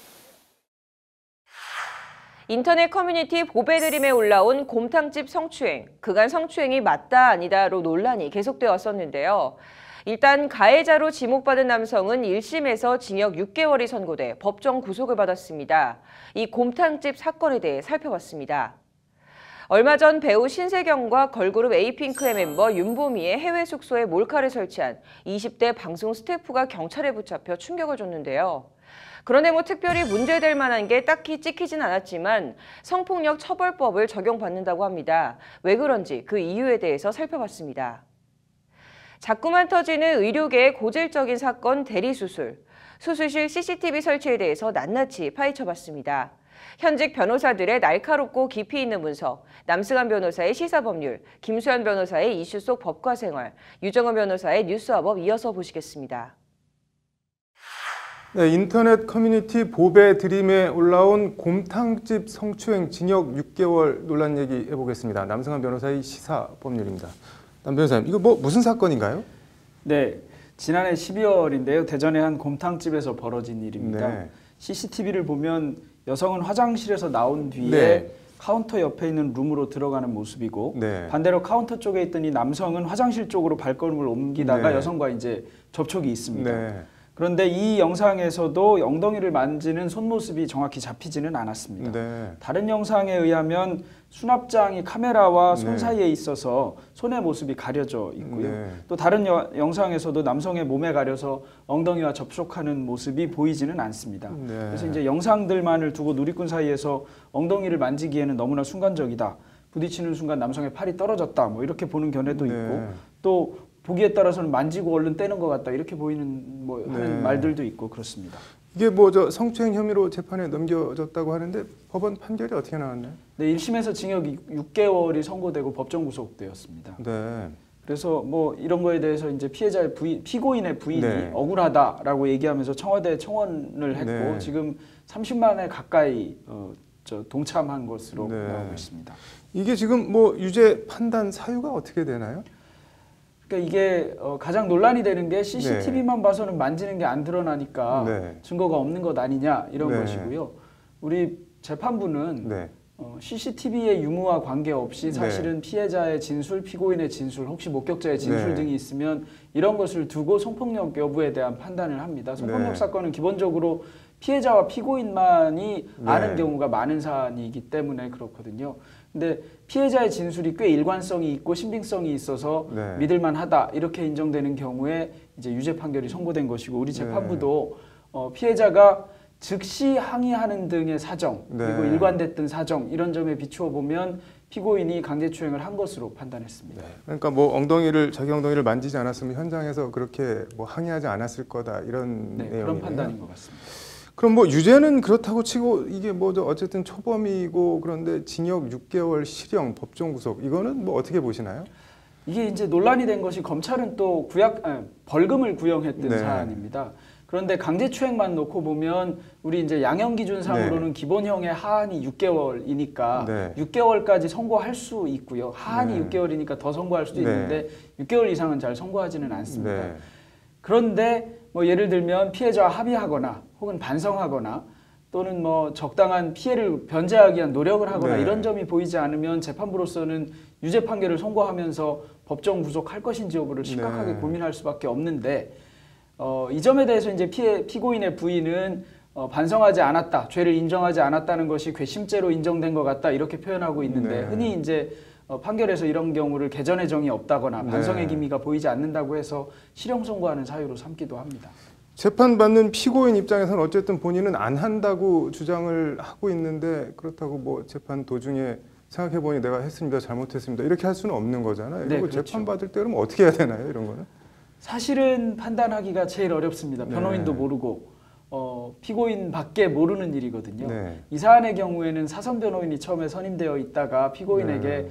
인터넷 커뮤니티 보배드림에 올라온 곰탕집 성추행, 그간 성추행이 맞다 아니다로 논란이 계속되어 왔었는데요. 일단 가해자로 지목받은 남성은 1심에서 징역 6개월이 선고돼 법정 구속을 받았습니다. 이 곰탕집 사건에 대해 살펴봤습니다. 얼마 전 배우 신세경과 걸그룹 에이핑크의 멤버 윤보미의 해외 숙소에 몰카를 설치한 20대 방송 스태프가 경찰에 붙잡혀 충격을 줬는데요. 그런데 특별히 문제될 만한 게 딱히 찍히진 않았지만 성폭력 처벌법을 적용받는다고 합니다. 왜 그런지 그 이유에 대해서 살펴봤습니다. 자꾸만 터지는 의료계의 고질적인 사건 대리수술. 수술실 CCTV 설치에 대해서 낱낱이 파헤쳐봤습니다. 현직 변호사들의 날카롭고 깊이 있는 문서, 남승환 변호사의 시사법률, 김수현 변호사의 이슈 속 법과 생활, 유정은 변호사의 뉴스와법 이어서 보시겠습니다. 네, 인터넷 커뮤니티 보배 드림에 올라온 곰탕집 성추행 징역 6개월 논란 얘기 해보겠습니다. 남승환 변호사의 시사법률입니다. 남 변호사님, 이거 무슨 사건인가요? 네, 지난해 12월인데요. 대전의 한 곰탕집에서 벌어진 일입니다. 네. CCTV를 보면 여성은 화장실에서 나온 뒤에 네. 카운터 옆에 있는 룸으로 들어가는 모습이고 네. 반대로 카운터 쪽에 있던 이 남성은 화장실 쪽으로 발걸음을 옮기다가 네. 여성과 이제 접촉이 있습니다. 네. 그런데 이 영상에서도 엉덩이를 만지는 손모습이 정확히 잡히지는 않았습니다. 네. 다른 영상에 의하면 수납장이 카메라와 손 네. 사이에 있어서 손의 모습이 가려져 있고요. 네. 또 다른 영상에서도 남성의 몸에 가려서 엉덩이와 접촉하는 모습이 보이지는 않습니다. 네. 그래서 이제 영상들만을 두고 누리꾼 사이에서 엉덩이를 만지기에는 너무나 순간적이다. 부딪히는 순간 남성의 팔이 떨어졌다. 뭐 이렇게 보는 견해도 네. 있고 또 보기에 따라서는 만지고 얼른 떼는 것 같다. 이렇게 보이는 하는 네. 말들도 있고 그렇습니다. 이게 성추행 혐의로 재판에 넘겨졌다고 하는데 법원 판결이 어떻게 나왔나요? 네, 1심에서 징역 6개월이 선고되고 법정 구속되었습니다. 네. 그래서 이런 거에 대해서 이제 피고인의 부인이 네. 억울하다라고 얘기하면서 청와대에 청원을 했고 네. 지금 30만 회 가까이 동참한 것으로 네. 나오고 있습니다. 이게 지금 유죄 판단 사유가 어떻게 되나요? 그러니까 이게 가장 논란이 되는 게 CCTV만 봐서는 만지는 게 안 드러나니까 네. 증거가 없는 것 아니냐 이런 네. 것이고요. 우리 재판부는 네. CCTV의 유무와 관계없이 사실은 피해자의 진술, 피고인의 진술, 혹시 목격자의 진술 네. 등이 있으면 이런 것을 두고 성폭력 여부에 대한 판단을 합니다. 성폭력 네. 사건은 기본적으로 피해자와 피고인만이 네. 아는 경우가 많은 사안이기 때문에 그렇거든요. 근데 피해자의 진술이 꽤 일관성이 있고 신빙성이 있어서 네. 믿을만하다 이렇게 인정되는 경우에 이제 유죄 판결이 선고된 것이고 우리 재판부도 피해자가 즉시 항의하는 등의 사정 그리고 네. 일관됐던 사정 이런 점에 비추어 보면 피고인이 강제추행을 한 것으로 판단했습니다. 그러니까 자기 엉덩이를 만지지 않았으면 현장에서 그렇게 항의하지 않았을 거다 이런 내용이네요. 그런 판단인 것 같습니다. 그럼 유죄는 그렇다고 치고 이게 어쨌든 초범이고 그런데 징역 6개월 실형 법정 구속 이거는 어떻게 보시나요? 이게 이제 논란이 된 것이 검찰은 또 벌금을 구형했던 네. 사안입니다. 그런데 강제추행만 놓고 보면 우리 이제 양형 기준상으로는 네. 기본형의 하한이 6개월이니까 네. 6개월까지 선고할 수 있고요. 하한이 네. 6개월이니까 더 선고할 수도 네. 있는데 6개월 이상은 잘 선고하지는 않습니다. 네. 그런데 예를 들면 피해자와 합의하거나 혹은 반성하거나 또는 적당한 피해를 변제하기 위한 노력을 하거나 네. 이런 점이 보이지 않으면 재판부로서는 유죄 판결을 선고하면서 법정 구속할 것인지 여부를 심각하게 네. 고민할 수밖에 없는데 이 점에 대해서 이제 피고인의 부인은 반성하지 않았다, 죄를 인정하지 않았다는 것이 괘씸죄로 인정된 것 같다 이렇게 표현하고 있는데 네. 흔히 이제 판결에서 이런 경우를 개전의 정이 없다거나 반성의 네. 기미가 보이지 않는다고 해서 실형 선고하는 사유로 삼기도 합니다. 재판받는 피고인 입장에서는 어쨌든 본인은 안 한다고 주장을 하고 있는데 그렇다고 재판 도중에 생각해보니 내가 했습니다, 잘못했습니다 이렇게 할 수는 없는 거잖아요. 네, 이거 그렇죠. 재판받을 때 그러면 어떻게 해야 되나요? 이런 거는? 사실은 판단하기가 제일 어렵습니다. 변호인도 네. 모르고 피고인 밖에 모르는 일이거든요. 네. 이 사안의 경우에는 사선 변호인이 처음에 선임되어 있다가 피고인에게 네.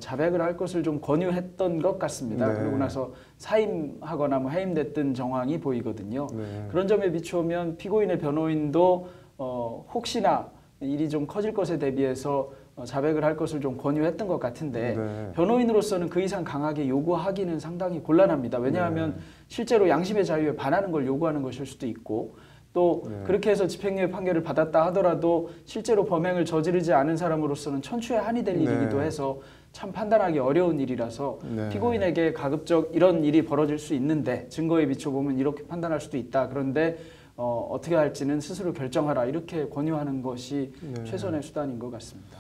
자백을 할 것을 좀 권유했던 것 같습니다. 네. 그러고 나서 사임하거나 해임됐던 정황이 보이거든요. 네. 그런 점에 비추면 피고인의 변호인도 혹시나 일이 좀 커질 것에 대비해서 자백을 할 것을 좀 권유했던 것 같은데 네. 변호인으로서는 그 이상 강하게 요구하기는 상당히 곤란합니다. 왜냐하면 네. 실제로 양심의 자유에 반하는 걸 요구하는 것일 수도 있고 또 네. 그렇게 해서 집행유예 판결을 받았다 하더라도 실제로 범행을 저지르지 않은 사람으로서는 천추의 한이 될 네. 일이기도 해서 참 판단하기 어려운 일이라서 네. 피고인에게 가급적 이런 일이 벌어질 수 있는데 증거에 비춰보면 이렇게 판단할 수도 있다. 그런데 어떻게 할지는 스스로 결정하라 이렇게 권유하는 것이 네. 최선의 수단인 것 같습니다.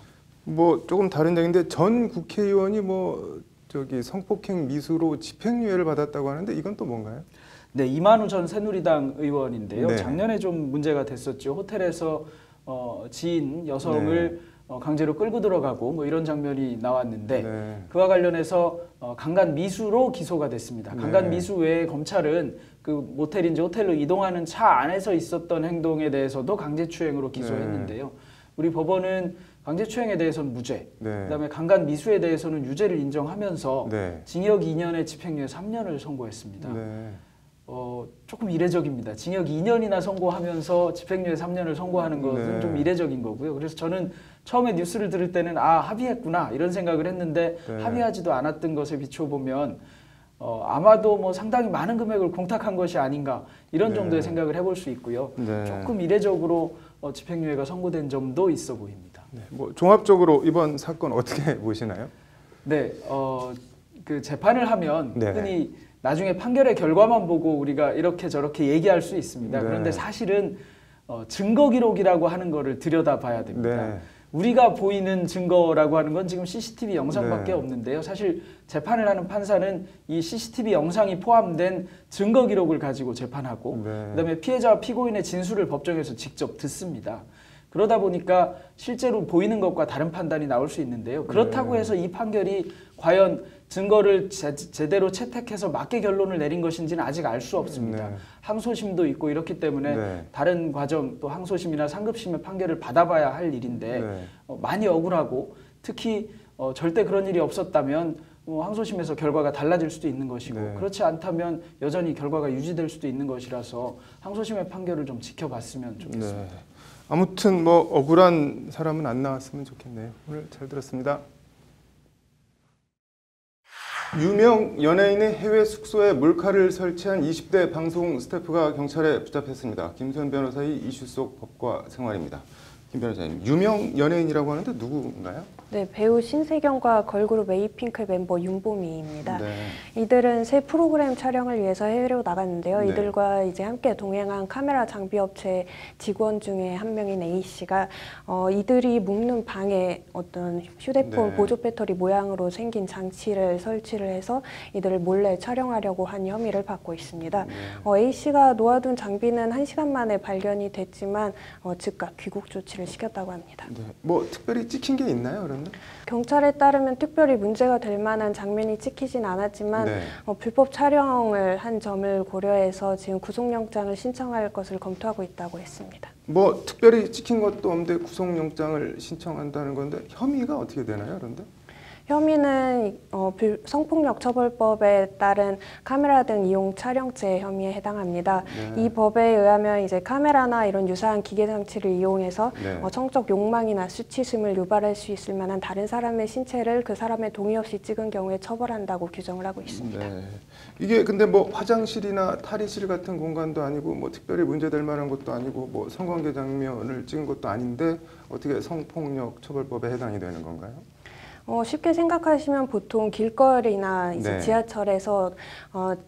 조금 다른 얘기인데 전 국회의원이 성폭행 미수로 집행유예를 받았다고 하는데 이건 또 뭔가요? 네, 이만우 전 새누리당 의원인데요. 네. 작년에 좀 문제가 됐었죠. 호텔에서 지인 여성을 강제로 끌고 들어가고 뭐 이런 장면이 나왔는데 그와 관련해서 강간 미수로 기소가 됐습니다. 강간 미수 외에 검찰은 그 모텔인지 호텔로 이동하는 차 안에서 있었던 행동에 대해서도 강제추행으로 기소했는데요. 우리 법원은 강제추행에 대해서는 무죄, 그다음에 강간 미수에 대해서는 유죄를 인정하면서 징역 2년에 집행유예 3년을 선고했습니다. 조금 이례적입니다. 징역 2년이나 선고하면서 집행유예 3년을 선고하는 것은 좀 이례적인 거고요. 그래서 저는 처음에 뉴스를 들을 때는 합의했구나 이런 생각을 했는데 합의하지도 않았던 것을 비춰보면 아마도 뭐 상당히 많은 금액을 공탁한 것이 아닌가 이런 정도의 생각을 해볼 수 있고요. 조금 이례적으로 집행유예가 선고된 점도 있어 보입니다. 뭐 종합적으로 이번 사건 어떻게 보시나요? 네, 그 재판을 하면 흔히 나중에 판결의 결과만 보고 우리가 이렇게 저렇게 얘기할 수 있습니다. 그런데 사실은 증거 기록이라고 하는 거를 들여다봐야 됩니다. 우리가 보이는 증거라고 하는 건 지금 CCTV 영상밖에 없는데요. 사실 재판을 하는 판사는 이 CCTV 영상이 포함된 증거 기록을 가지고 재판하고 그다음에 피해자와 피고인의 진술을 법정에서 직접 듣습니다. 그러다 보니까 실제로 보이는 것과 다른 판단이 나올 수 있는데요. 그렇다고 해서 이 판결이 과연 증거를 제대로 채택해서 맞게 결론을 내린 것인지는 아직 알 수 없습니다. 항소심도 있고 이렇기 때문에 다른 과정 또 항소심이나 상급심의 판결을 받아봐야 할 일인데 많이 억울하고 특히 절대 그런 일이 없었다면 항소심에서 결과가 달라질 수도 있는 것이고 그렇지 않다면 여전히 결과가 유지될 수도 있는 것이라서 항소심의 판결을 좀 지켜봤으면 좋겠습니다. 아무튼 뭐 억울한 사람은 안 나왔으면 좋겠네요. 오늘 잘 들었습니다. 유명 연예인의 해외 숙소에 몰카를 설치한 20대 방송 스태프가 경찰에 붙잡혔습니다. 김수현 변호사의 이슈 속 법과 생활입니다. 김 변호사님, 유명 연예인이라고 하는데 누구인가요? 네, 배우 신세경과 걸그룹 에이핑크 멤버 윤보미입니다. 이들은 새 프로그램 촬영을 위해서 해외로 나갔는데요. 이들과 이제 함께 동행한 카메라 장비 업체 직원 중에 한 명인 A 씨가 이들이 묵는 방에 어떤 휴대폰 보조 배터리 모양으로 생긴 장치를 설치를 해서 이들을 몰래 촬영하려고 한 혐의를 받고 있습니다. A 씨가 놓아둔 장비는 1시간 만에 발견이 됐지만 즉각 귀국 조치를 시켰다고 합니다. 뭐 특별히 찍힌 게 있나요, 그러면? 경찰에 따르면 특별히 문제가 될 만한 장면이 찍히진 않았지만 불법 촬영을 한 점을 고려해서 지금 구속영장을 신청할 것을 검토하고 있다고 했습니다. 뭐 특별히 찍힌 것도 없는데 구속영장을 신청한다는 건데 혐의가 어떻게 되나요, 그런데? 혐의는 성폭력 처벌법에 따른 카메라 등 이용 촬영죄 혐의에 해당합니다. 이 법에 의하면 이제 카메라나 이런 유사한 기계 장치를 이용해서 성적 욕망이나 수치심을 유발할 수 있을 만한 다른 사람의 신체를 그 사람의 동의 없이 찍은 경우에 처벌한다고 규정을 하고 있습니다. 이게 근데 뭐 화장실이나 탈의실 같은 공간도 아니고 뭐 특별히 문제될 만한 것도 아니고 뭐 성관계 장면을 찍은 것도 아닌데 어떻게 성폭력 처벌법에 해당이 되는 건가요? 쉽게 생각하시면 보통 길거리나 이제 지하철에서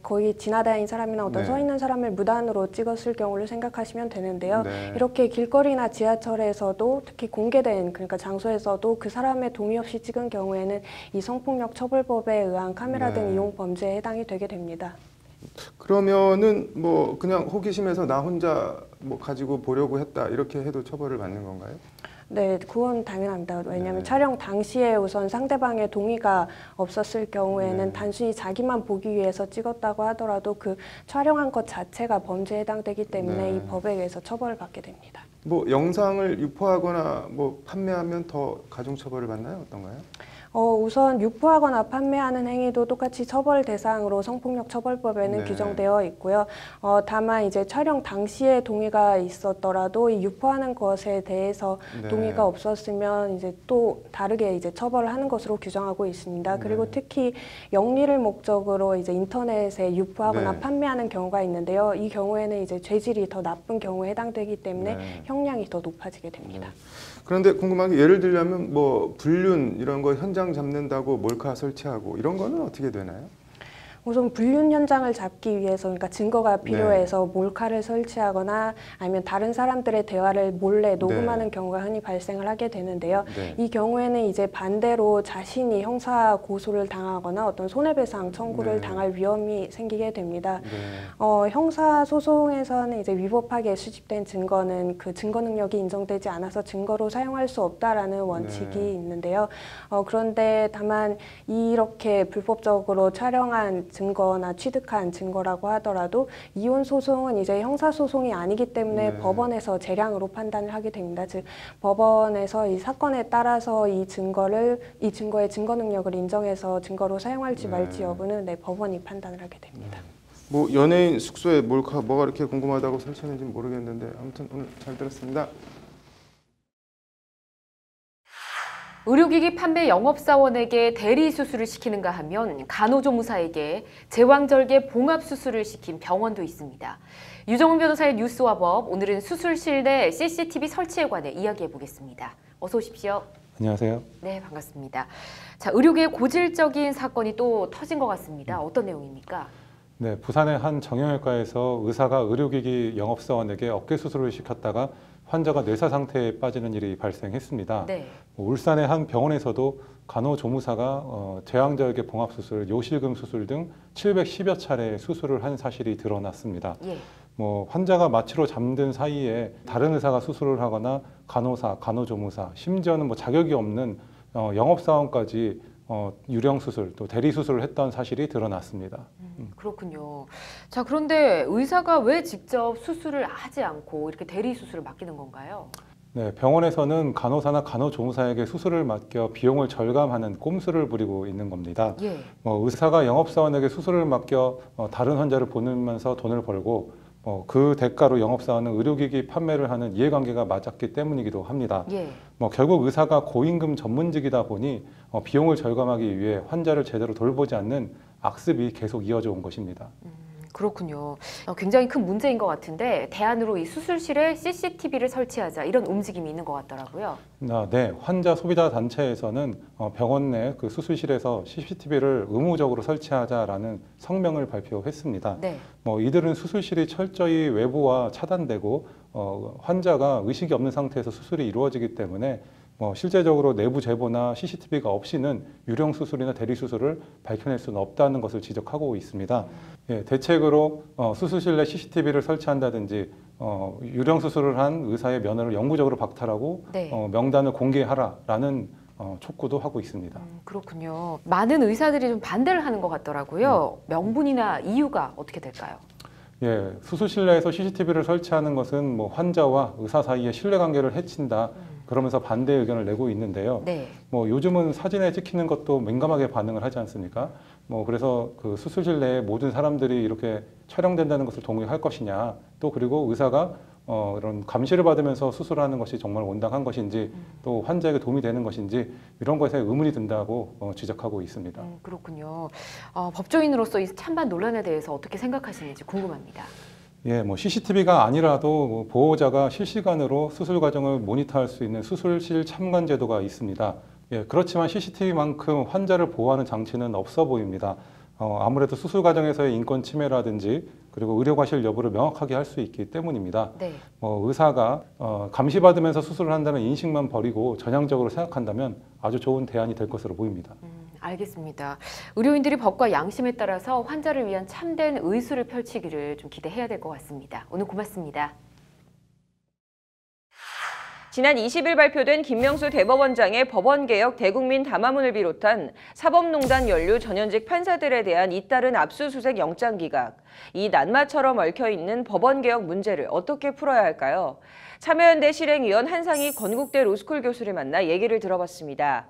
거의 지나다니는 사람이나 어떤 서 있는 사람을 무단으로 찍었을 경우를 생각하시면 되는데요. 이렇게 길거리나 지하철에서도 특히 공개된 그러니까 장소에서도 그 사람의 동의 없이 찍은 경우에는 이 성폭력 처벌법에 의한 카메라 등 이용 범죄에 해당이 되게 됩니다. 그러면은 뭐 그냥 호기심에서 나 혼자 뭐 가지고 보려고 했다 이렇게 해도 처벌을 받는 건가요? 네, 그건 당연합니다. 왜냐하면 촬영 당시에 우선 상대방의 동의가 없었을 경우에는 단순히 자기만 보기 위해서 찍었다고 하더라도 그 촬영한 것 자체가 범죄에 해당되기 때문에 이 법에 의해서 처벌을 받게 됩니다. 뭐 영상을 유포하거나 뭐 판매하면 더 가중처벌을 받나요? 어떤가요? 우선 유포하거나 판매하는 행위도 똑같이 처벌 대상으로 성폭력 처벌법에는 규정되어 있고요. 다만 이제 촬영 당시에 동의가 있었더라도 이 유포하는 것에 대해서 동의가 없었으면 이제 또 다르게 이제 처벌을 하는 것으로 규정하고 있습니다. 그리고 특히 영리를 목적으로 이제 인터넷에 유포하거나 판매하는 경우가 있는데요. 이 경우에는 이제 죄질이 더 나쁜 경우에 해당되기 때문에 형량이 더 높아지게 됩니다. 그런데 궁금한 게 예를 들자면 뭐 불륜 이런 거 현장 잡는다고 몰카 설치하고 이런 거는 어떻게 되나요? 우선 불륜 현장을 잡기 위해서, 그러니까 증거가 필요해서 몰카를 설치하거나 아니면 다른 사람들의 대화를 몰래 녹음하는 경우가 흔히 발생을 하게 되는데요. 이 경우에는 이제 반대로 자신이 형사 고소를 당하거나 어떤 손해배상 청구를 당할 위험이 생기게 됩니다. 형사 소송에서는 이제 위법하게 수집된 증거는 그 증거 능력이 인정되지 않아서 증거로 사용할 수 없다라는 원칙이 있는데요. 그런데 다만 이렇게 불법적으로 촬영한 증거나 취득한 증거라고 하더라도 이혼 소송은 이제 형사 소송이 아니기 때문에 법원에서 재량으로 판단을 하게 됩니다. 즉 법원에서 이 사건에 따라서 이 증거의 증거 능력을 인정해서 증거로 사용할지 말지 여부는 법원이 판단을 하게 됩니다. 뭐 연예인 숙소에 몰카 뭐가 이렇게 궁금하다고 설치했는지 모르겠는데 아무튼 오늘 잘 들었습니다. 의료기기 판매 영업사원에게 대리수술을 시키는가 하면 간호조무사에게 제왕절개 봉합수술을 시킨 병원도 있습니다. 유정훈 변호사의 뉴스와 법, 오늘은 수술실 내 CCTV 설치에 관해 이야기해보겠습니다. 어서 오십시오. 안녕하세요. 네, 반갑습니다. 자, 의료계의 고질적인 사건이 또 터진 것 같습니다. 어떤 내용입니까? 네, 부산의 한 정형외과에서 의사가 의료기기 영업사원에게 어깨 수술을 시켰다가 환자가 뇌사 상태에 빠지는 일이 발생했습니다. 울산의 한 병원에서도 간호조무사가 제왕절개 봉합수술, 요실금 수술 등 710여 차례 수술을 한 사실이 드러났습니다. 뭐 환자가 마취로 잠든 사이에 다른 의사가 수술을 하거나 간호사, 간호조무사, 심지어는 뭐 자격이 없는 영업사원까지 유령 수술, 또 대리 수술을 했던 사실이 드러났습니다. 그렇군요. 자, 그런데 의사가 왜 직접 수술을 하지 않고 이렇게 대리 수술을 맡기는 건가요? 네, 병원에서는 간호사나 간호조무사에게 수술을 맡겨 비용을 절감하는 꼼수를 부리고 있는 겁니다. 의사가 영업사원에게 수술을 맡겨 다른 환자를 보내면서 돈을 벌고 그 대가로 영업사원은 의료기기 판매를 하는 이해관계가 맞았기 때문이기도 합니다. 결국 의사가 고임금 전문직이다 보니 비용을 절감하기 위해 환자를 제대로 돌보지 않는 악습이 계속 이어져 온 것입니다. 그렇군요. 굉장히 큰 문제인 것 같은데 대안으로 이 수술실에 CCTV를 설치하자 이런 움직임이 있는 것 같더라고요. 네, 환자 소비자 단체에서는 병원 내 그 수술실에서 CCTV를 의무적으로 설치하자라는 성명을 발표했습니다. 이들은 수술실이 철저히 외부와 차단되고 환자가 의식이 없는 상태에서 수술이 이루어지기 때문에 실제적으로 내부 제보나 CCTV가 없이는 유령 수술이나 대리 수술을 밝혀낼 수는 없다는 것을 지적하고 있습니다. 대책으로 수술실 내 CCTV를 설치한다든지 유령 수술을 한 의사의 면허를 영구적으로 박탈하고 명단을 공개하라라는 촉구도 하고 있습니다. 그렇군요. 많은 의사들이 좀 반대를 하는 것 같더라고요. 명분이나 이유가 어떻게 될까요? 수술실 내에서 CCTV를 설치하는 것은 환자와 의사 사이의 신뢰관계를 해친다. 그러면서 반대 의견을 내고 있는데요. 요즘은 사진에 찍히는 것도 민감하게 반응을 하지 않습니까? 그래서 그 수술실 내에 모든 사람들이 이렇게 촬영된다는 것을 동의할 것이냐, 또 그리고 의사가 이런 감시를 받으면서 수술하는 것이 정말 온당한 것인지, 또 환자에게 도움이 되는 것인지 이런 것에 의문이 든다고 지적하고 있습니다. 그렇군요. 법조인으로서 이 찬반 논란에 대해서 어떻게 생각하시는지 궁금합니다. CCTV가 아니라도 보호자가 실시간으로 수술 과정을 모니터할 수 있는 수술실 참관 제도가 있습니다. 그렇지만 CCTV만큼 환자를 보호하는 장치는 없어 보입니다. 아무래도 수술 과정에서의 인권 침해라든지 그리고 의료과실 여부를 명확하게 할 수 있기 때문입니다. 의사가 감시받으면서 수술을 한다는 인식만 버리고 전향적으로 생각한다면 아주 좋은 대안이 될 것으로 보입니다. 알겠습니다. 의료인들이 법과 양심에 따라서 환자를 위한 참된 의술을 펼치기를 좀 기대해야 될 것 같습니다. 오늘 고맙습니다. 지난 20일 발표된 김명수 대법원장의 법원개혁 대국민 담화문을 비롯한 사법농단 연루 전현직 판사들에 대한 잇따른 압수수색 영장 기각, 이 낱마처럼 얽혀있는 법원개혁 문제를 어떻게 풀어야 할까요? 참여연대 실행위원 한상희 건국대 로스쿨 교수를 만나 얘기를 들어봤습니다.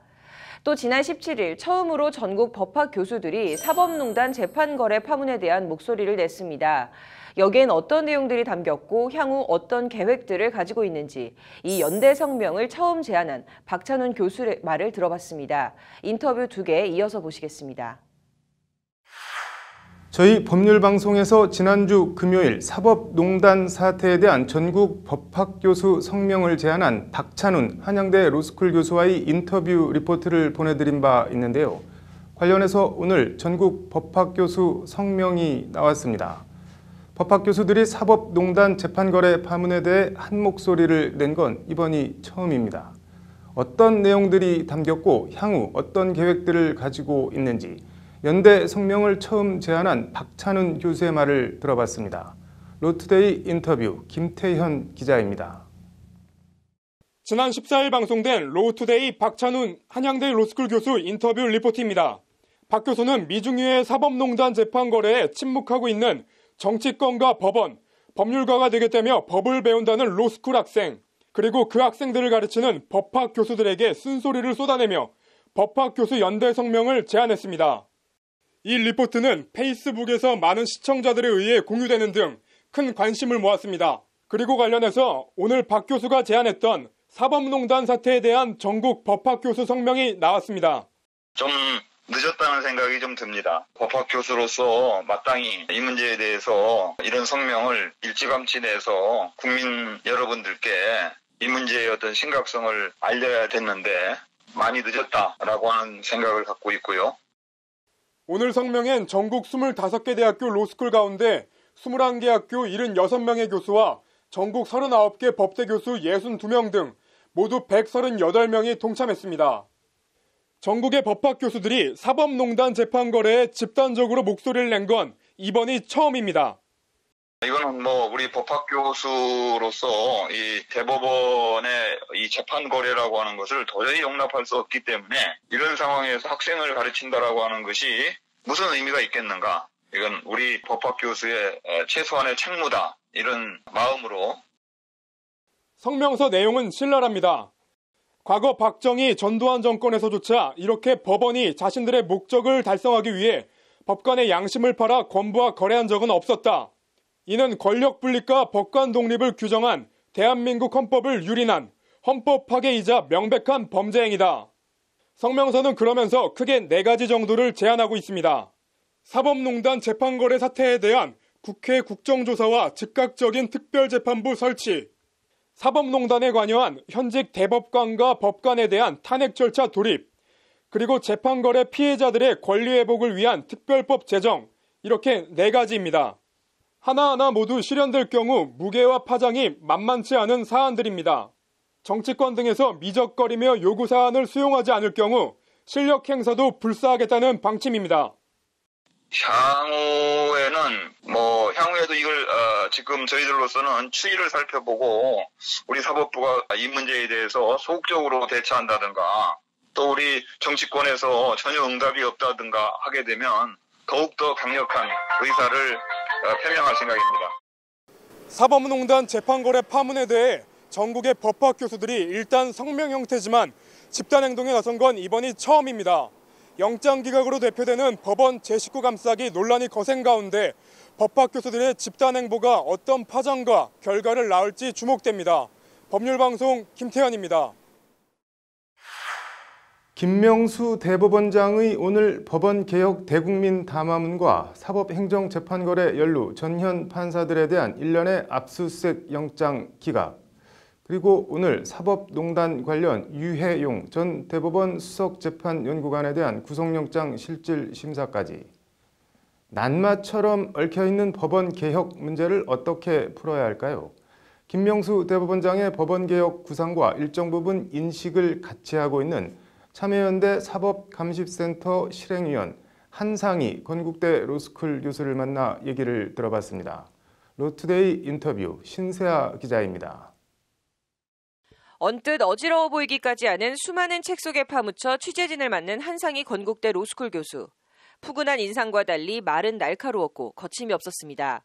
또 지난 17일 처음으로 전국 법학 교수들이 사법농단 재판거래 파문에 대한 목소리를 냈습니다. 여기엔 어떤 내용들이 담겼고 향후 어떤 계획들을 가지고 있는지 이 연대 성명을 처음 제안한 박찬훈 교수의 말을 들어봤습니다. 인터뷰 2개 이어서 보시겠습니다. 저희 법률방송에서 지난주 금요일 사법농단 사태에 대한 전국 법학교수 성명을 제안한 박찬훈 한양대 로스쿨 교수와의 인터뷰 리포트를 보내드린 바 있는데요. 관련해서 오늘 전국 법학교수 성명이 나왔습니다. 법학교수들이 사법농단 재판거래 파문에 대해 한 목소리를 낸 건 이번이 처음입니다. 어떤 내용들이 담겼고 향후 어떤 계획들을 가지고 있는지 연대 성명을 처음 제안한 박찬훈 교수의 말을 들어봤습니다. 로투데이 인터뷰 김태현 기자입니다. 지난 14일 방송된 로투데이 박찬훈 한양대 로스쿨 교수 인터뷰 리포트입니다. 박 교수는 미중유의 사법농단 재판 거래에 침묵하고 있는 정치권과 법원, 법률가가 되겠다며 법을 배운다는 로스쿨 학생, 그리고 그 학생들을 가르치는 법학 교수들에게 쓴소리를 쏟아내며 법학 교수 연대 성명을 제안했습니다. 이 리포트는 페이스북에서 많은 시청자들에 의해 공유되는 등 큰 관심을 모았습니다. 그리고 관련해서 오늘 박 교수가 제안했던 사법농단 사태에 대한 전국 법학 교수 성명이 나왔습니다. 좀 늦었다는 생각이 좀 듭니다. 법학 교수로서 마땅히 이 문제에 대해서 이런 성명을 일찌감치 내서 국민 여러분들께 이 문제의 어떤 심각성을 알려야 됐는데 많이 늦었다라고 하는 생각을 갖고 있고요. 오늘 성명엔 전국 25개 대학교 로스쿨 가운데 21개 학교 76명의 교수와 전국 39개 법대 교수 62명 등 모두 138명이 동참했습니다. 전국의 법학 교수들이 사법농단 재판 거래에 집단적으로 목소리를 낸 건 이번이 처음입니다. 이거는 우리 법학 교수로서 이 대법원의 이 재판 거래라고 하는 것을 도저히 용납할 수 없기 때문에 이런 상황에서 학생을 가르친다라고 하는 것이 무슨 의미가 있겠는가? 이건 우리 법학 교수의 최소한의 책무다. 이런 마음으로. 성명서 내용은 신랄합니다. 과거 박정희 전두환 정권에서조차 이렇게 법원이 자신들의 목적을 달성하기 위해 법관의 양심을 팔아 권부와 거래한 적은 없었다. 이는 권력 분립과 법관 독립을 규정한 대한민국 헌법을 유린한 헌법 파괴이자 명백한 범죄 행위다. 성명서는 그러면서 크게 4가지 정도를 제안하고 있습니다. 사법농단 재판거래 사태에 대한 국회 국정조사와 즉각적인 특별재판부 설치, 사법농단에 관여한 현직 대법관과 법관에 대한 탄핵 절차 도입, 그리고 재판거래 피해자들의 권리회복을 위한 특별법 제정, 이렇게 4가지입니다. 하나하나 모두 실현될 경우 무게와 파장이 만만치 않은 사안들입니다. 정치권 등에서 미적거리며 요구사안을 수용하지 않을 경우 실력 행사도 불사하겠다는 방침입니다. 향후에도 이걸 지금 저희들로서는 추이를 살펴보고 우리 사법부가 이 문제에 대해서 소극적으로 대처한다든가 또 우리 정치권에서 전혀 응답이 없다든가 하게 되면 더욱더 강력한 의사를 표명할 생각입니다. 사법농단 재판거래 파문에 대해 전국의 법학 교수들이 일단 성명 형태지만 집단행동에 나선 건 이번이 처음입니다. 영장기각으로 대표되는 법원 제19 감싸기 논란이 거센 가운데 법학 교수들의 집단행보가 어떤 파장과 결과를 낳을지 주목됩니다. 법률방송 김태현입니다. 김명수 대법원장의 오늘 법원개혁 대국민 담화문과 사법행정재판거래 연루 전현 판사들에 대한 일련의 압수수색 영장 기각, 그리고 오늘 사법농단 관련 유해용 전 대법원 수석재판연구관에 대한 구속영장 실질 심사까지 낱마처럼 얽혀있는 법원개혁 문제를 어떻게 풀어야 할까요? 김명수 대법원장의 법원개혁 구상과 일정 부분 인식을 같이 하고 있는 참여연대 사법감시센터 실행위원 한상희 건국대 로스쿨 교수를 만나 얘기를 들어봤습니다. 로투데이 인터뷰 신세아 기자입니다. 언뜻 어지러워 보이기까지 하는 수많은 책 속에 파묻혀 취재진을 맡는 한상희 건국대 로스쿨 교수. 푸근한 인상과 달리 말은 날카로웠고 거침이 없었습니다.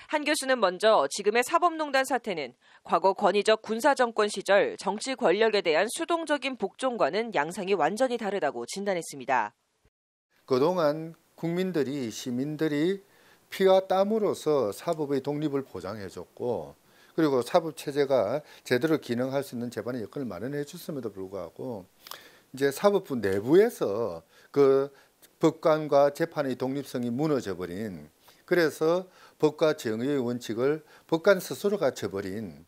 한 교수는 먼저 지금의 사법농단 사태는 과거 권위적 군사정권 시절 정치 권력에 대한 수동적인 복종과는 양상이 완전히 다르다고 진단했습니다. 그동안 국민들이, 시민들이 피와 땀으로서 사법의 독립을 보장해줬고 그리고 사법체제가 제대로 기능할 수 있는 재판의 여건을 마련해 줬음에도 불구하고 이제 사법부 내부에서 그 법관과 재판의 독립성이 무너져버린, 그래서 법과 정의의 원칙을 법관 스스로가 저버린.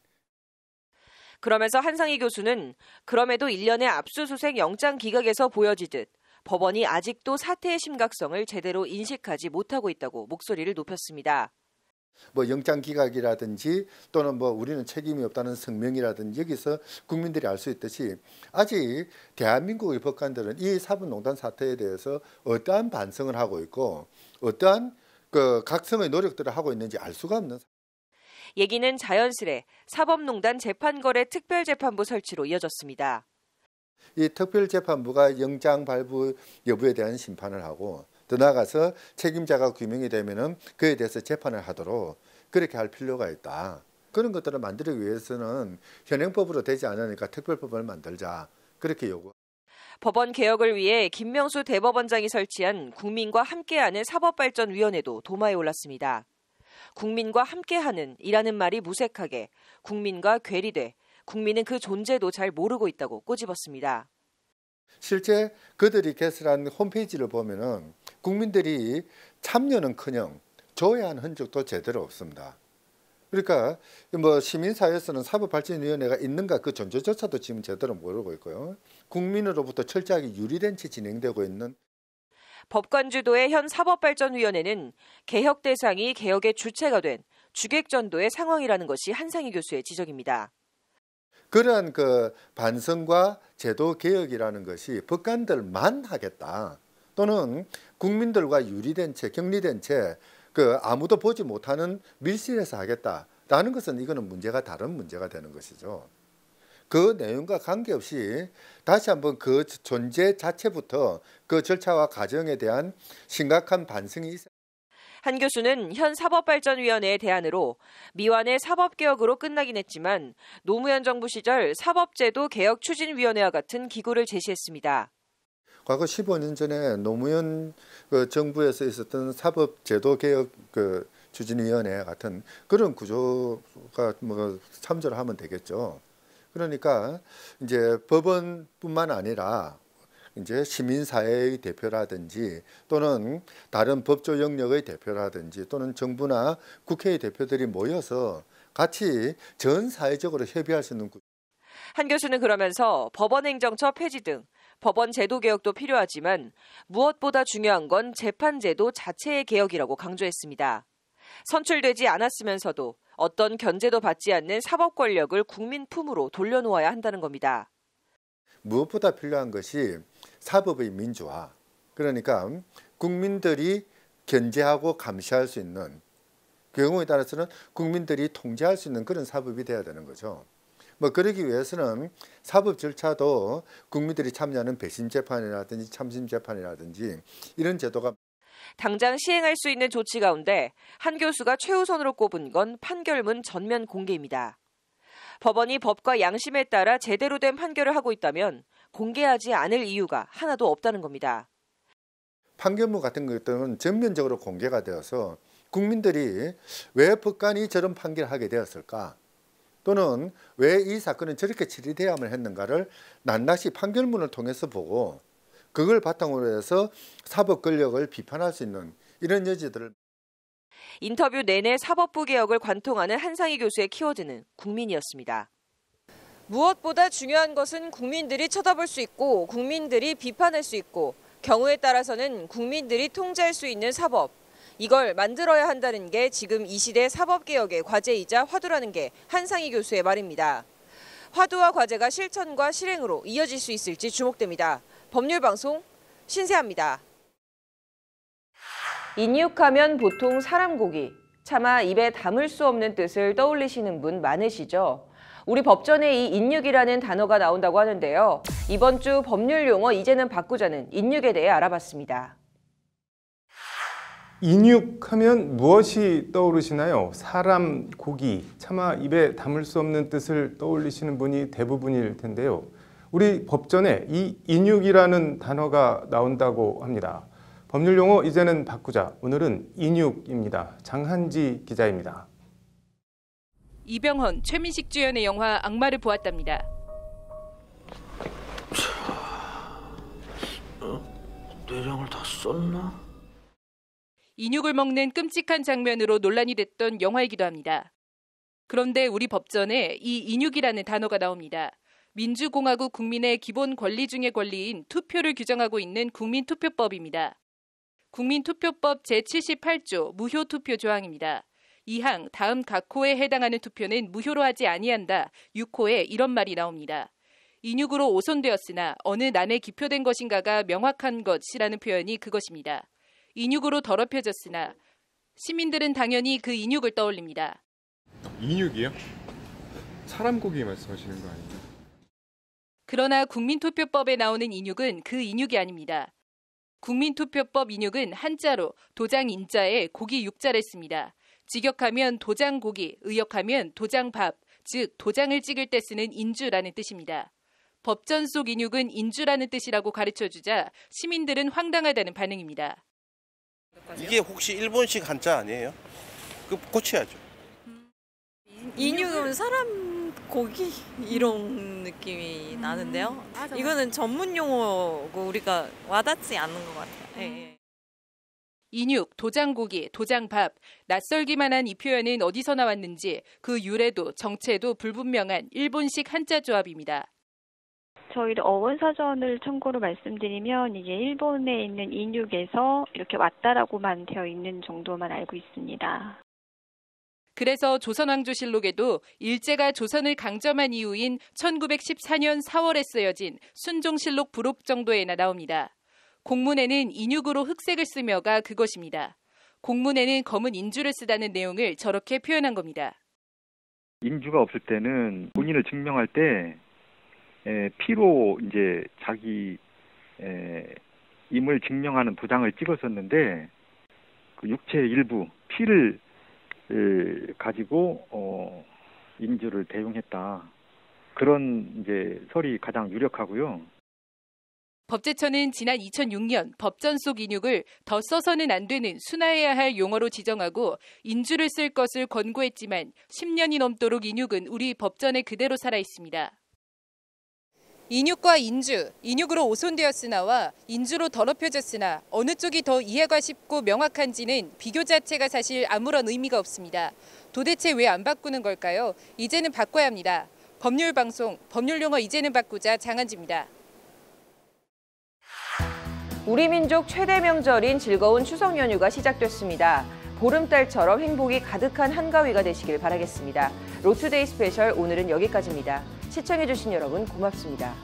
그러면서 한상희 교수는 그럼에도 일련의 압수수색 영장 기각에서 보여지듯 법원이 아직도 사태의 심각성을 제대로 인식하지 못하고 있다고 목소리를 높였습니다. 뭐 영장 기각이라든지 또는 뭐 우리는 책임이 없다는 성명이라든지 여기서 국민들이 알 수 있듯이 아직 대한민국의 법관들은 이 사법농단 사태에 대해서 어떠한 반성을 하고 있고 어떠한 그 각성의 노력들을 하고 있는지 알 수가 없는. 얘기는 자연스레 사법농단 재판거래 특별재판부 설치로 이어졌습니다. 이 특별재판부가 영장 발부 여부에 대한 심판을 하고 더 나아가서 책임자가 규명이 되면은 그에 대해서 재판을 하도록 그렇게 할 필요가 있다. 그런 것들을 만들기 위해서는 현행법으로 되지 않으니까 특별법을 만들자. 그렇게 요구. 법원 개혁을 위해 김명수 대법원장이 설치한 국민과 함께하는 사법발전위원회도 도마에 올랐습니다. 국민과 함께하는 이라는 말이 무색하게 국민과 괴리돼 국민은 그 존재도 잘 모르고 있다고 꼬집었습니다. 실제 그들이 개설한 홈페이지를 보면은 국민들이 참여는커녕 조회한 흔적도 제대로 없습니다. 그러니까 뭐 시민사회에서는 사법발전위원회가 있는가 그 존재조차도 지금 제대로 모르고 있고요. 국민으로부터 철저하게 유리된 채 진행되고 있는. 법관 주도의 현 사법발전위원회는 개혁 대상이 개혁의 주체가 된 주객전도의 상황이라는 것이 한상희 교수의 지적입니다. 그러한 그 반성과 제도 개혁이라는 것이 법관들만 하겠다. 또는 국민들과 유리된 채, 격리된 채 그 아무도 보지 못하는 밀실에서 하겠다라는 것은 이거는 문제가 다른 문제가 되는 것이죠. 그 내용과 관계없이 다시 한번 그 존재 자체부터 그 절차와 과정에 대한 심각한 반성이 있어요. 한 교수는 현 사법발전위원회의 대안으로 미완의 사법개혁으로 끝나긴 했지만 노무현 정부 시절 사법제도 개혁추진위원회와 같은 기구를 제시했습니다. 과거 15년 전에 노무현 정부에서 있었던 사법제도 개혁 추진위원회 같은 그런 구조가 뭐 참조를 하면 되겠죠. 그러니까 이제 법원뿐만 아니라 이제 시민사회의 대표라든지 또는 다른 법조 영역의 대표라든지 또는 정부나 국회의 대표들이 모여서 같이 전 사회적으로 협의할 수 있는. 한 교수는 그러면서 법원행정처 폐지 등 법원 제도 개혁도 필요하지만 무엇보다 중요한 건 재판제도 자체의 개혁이라고 강조했습니다. 선출되지 않았으면서도 어떤 견제도 받지 않는 사법 권력을 국민 품으로 돌려놓아야 한다는 겁니다. 무엇보다 필요한 것이 사법의 민주화. 그러니까 국민들이 견제하고 감시할 수 있는 그 경우에 따라서는 국민들이 통제할 수 있는 그런 사법이 돼야 되는 거죠. 뭐 그러기 위해서는 사법 절차도 국민들이 참여하는 배심 재판이라든지 참심 재판이라든지 이런 제도가 당장 시행할 수 있는 조치 가운데 한 교수가 최우선으로 꼽은 건 판결문 전면 공개입니다. 법원이 법과 양심에 따라 제대로 된 판결을 하고 있다면 공개하지 않을 이유가 하나도 없다는 겁니다. 판결문 같은 것들은 전면적으로 공개가 되어서 국민들이 왜 법관이 저런 판결을 하게 되었을까? 또는 왜 이 사건은 저렇게 처리되어야만 했는가를 낱낱이 판결문을 통해서 보고 그걸 바탕으로 해서 사법 권력을 비판할 수 있는 이런 여지들을. 인터뷰 내내 사법부 개혁을 관통하는 한상희 교수의 키워드는 국민이었습니다. 무엇보다 중요한 것은 국민들이 쳐다볼 수 있고 국민들이 비판할 수 있고 경우에 따라서는 국민들이 통제할 수 있는 사법. 이걸 만들어야 한다는 게 지금 이 시대 사법개혁의 과제이자 화두라는 게 한상희 교수의 말입니다. 화두와 과제가 실천과 실행으로 이어질 수 있을지 주목됩니다. 법률방송 신세아입니다. 인육하면 보통 사람 고기, 차마 입에 담을 수 없는 뜻을 떠올리시는 분 많으시죠? 우리 법전에 이 인육이라는 단어가 나온다고 하는데요. 이번 주 법률 용어 이제는 바꾸자는 인육에 대해 알아봤습니다. 인육하면 무엇이 떠오르시나요? 사람, 고기, 차마 입에 담을 수 없는 뜻을 떠올리시는 분이 대부분일 텐데요. 우리 법전에 이 인육이라는 단어가 나온다고 합니다. 법률 용어 이제는 바꾸자. 오늘은 인육입니다. 장한지 기자입니다. 이병헌, 최민식 주연의 영화 악마를 보았답니다. 내장을 다 썼나? 인육을 먹는 끔찍한 장면으로 논란이 됐던 영화이기도 합니다. 그런데 우리 법전에 이 인육이라는 단어가 나옵니다. 민주공화국 국민의 기본 권리 중의 권리인 투표를 규정하고 있는 국민투표법입니다. 국민투표법 제78조 무효투표 조항입니다. 2항 다음 각 호에 해당하는 투표는 무효로 하지 아니한다. 6호에 이런 말이 나옵니다. 인육으로 오손되었으나 어느 난에 기표된 것인가가 명확한 것이라는 표현이 그것입니다. 인육으로 더럽혀졌으나 시민들은 당연히 그 인육을 떠올립니다. 인육이요? 사람 고기 말씀하시는 거 아니에요? 그러나 국민투표법에 나오는 인육은 그 인육이 아닙니다. 국민투표법 인육은 한자로 도장 인자에 고기 육자를 씁니다. 직역하면 도장고기, 의역하면 도장밥, 즉 도장을 찍을 때 쓰는 인주라는 뜻입니다. 법전 속 인육은 인주라는 뜻이라고 가르쳐주자 시민들은 황당하다는 반응입니다. 이게 혹시 일본식 한자 아니에요? 그 고쳐야죠. 인육은 사람 고기 이런 느낌이 나는데요. 이거는 전문 용어고 우리가 와닿지 않는 것 같아요. 네. 인육, 도장고기, 도장밥, 낯설기만 한 이 표현은 어디서 나왔는지 그 유래도 정체도 불분명한 일본식 한자 조합입니다. 저희도 어원사전을 참고로 말씀드리면 이게 일본에 있는 인육에서 이렇게 왔다라고만 되어 있는 정도만 알고 있습니다. 그래서 조선왕조실록에도 일제가 조선을 강점한 이후인 1914년 4월에 쓰여진 순종실록 부록 정도에나 나옵니다. 공문에는 인육으로 흑색을 쓰며가 그것입니다. 공문에는 검은 인주를 쓰다는 내용을 저렇게 표현한 겁니다. 인주가 없을 때는 본인을 증명할 때 피로 이제 자기 임을 증명하는 도장을 찍었었는데 그 육체의 일부 피를 가지고 인주를 대용했다. 그런 이제 설이 가장 유력하고요. 법제처는 지난 2006년 법전 속 인육을 더 써서는 안 되는 순화해야 할 용어로 지정하고 인주를 쓸 것을 권고했지만 10년이 넘도록 인육은 우리 법전에 그대로 살아 있습니다. 인육과 인주, 인육으로 오손되었으나와 인주로 더럽혀졌으나 어느 쪽이 더 이해가 쉽고 명확한지는 비교 자체가 사실 아무런 의미가 없습니다. 도대체 왜 안 바꾸는 걸까요? 이제는 바꿔야 합니다. 법률방송, 법률용어 이제는 바꾸자 장한지입니다. 우리 민족 최대 명절인 즐거운 추석 연휴가 시작됐습니다. 보름달처럼 행복이 가득한 한가위가 되시길 바라겠습니다. 로투데이 스페셜 오늘은 여기까지입니다. 시청해주신 여러분 고맙습니다.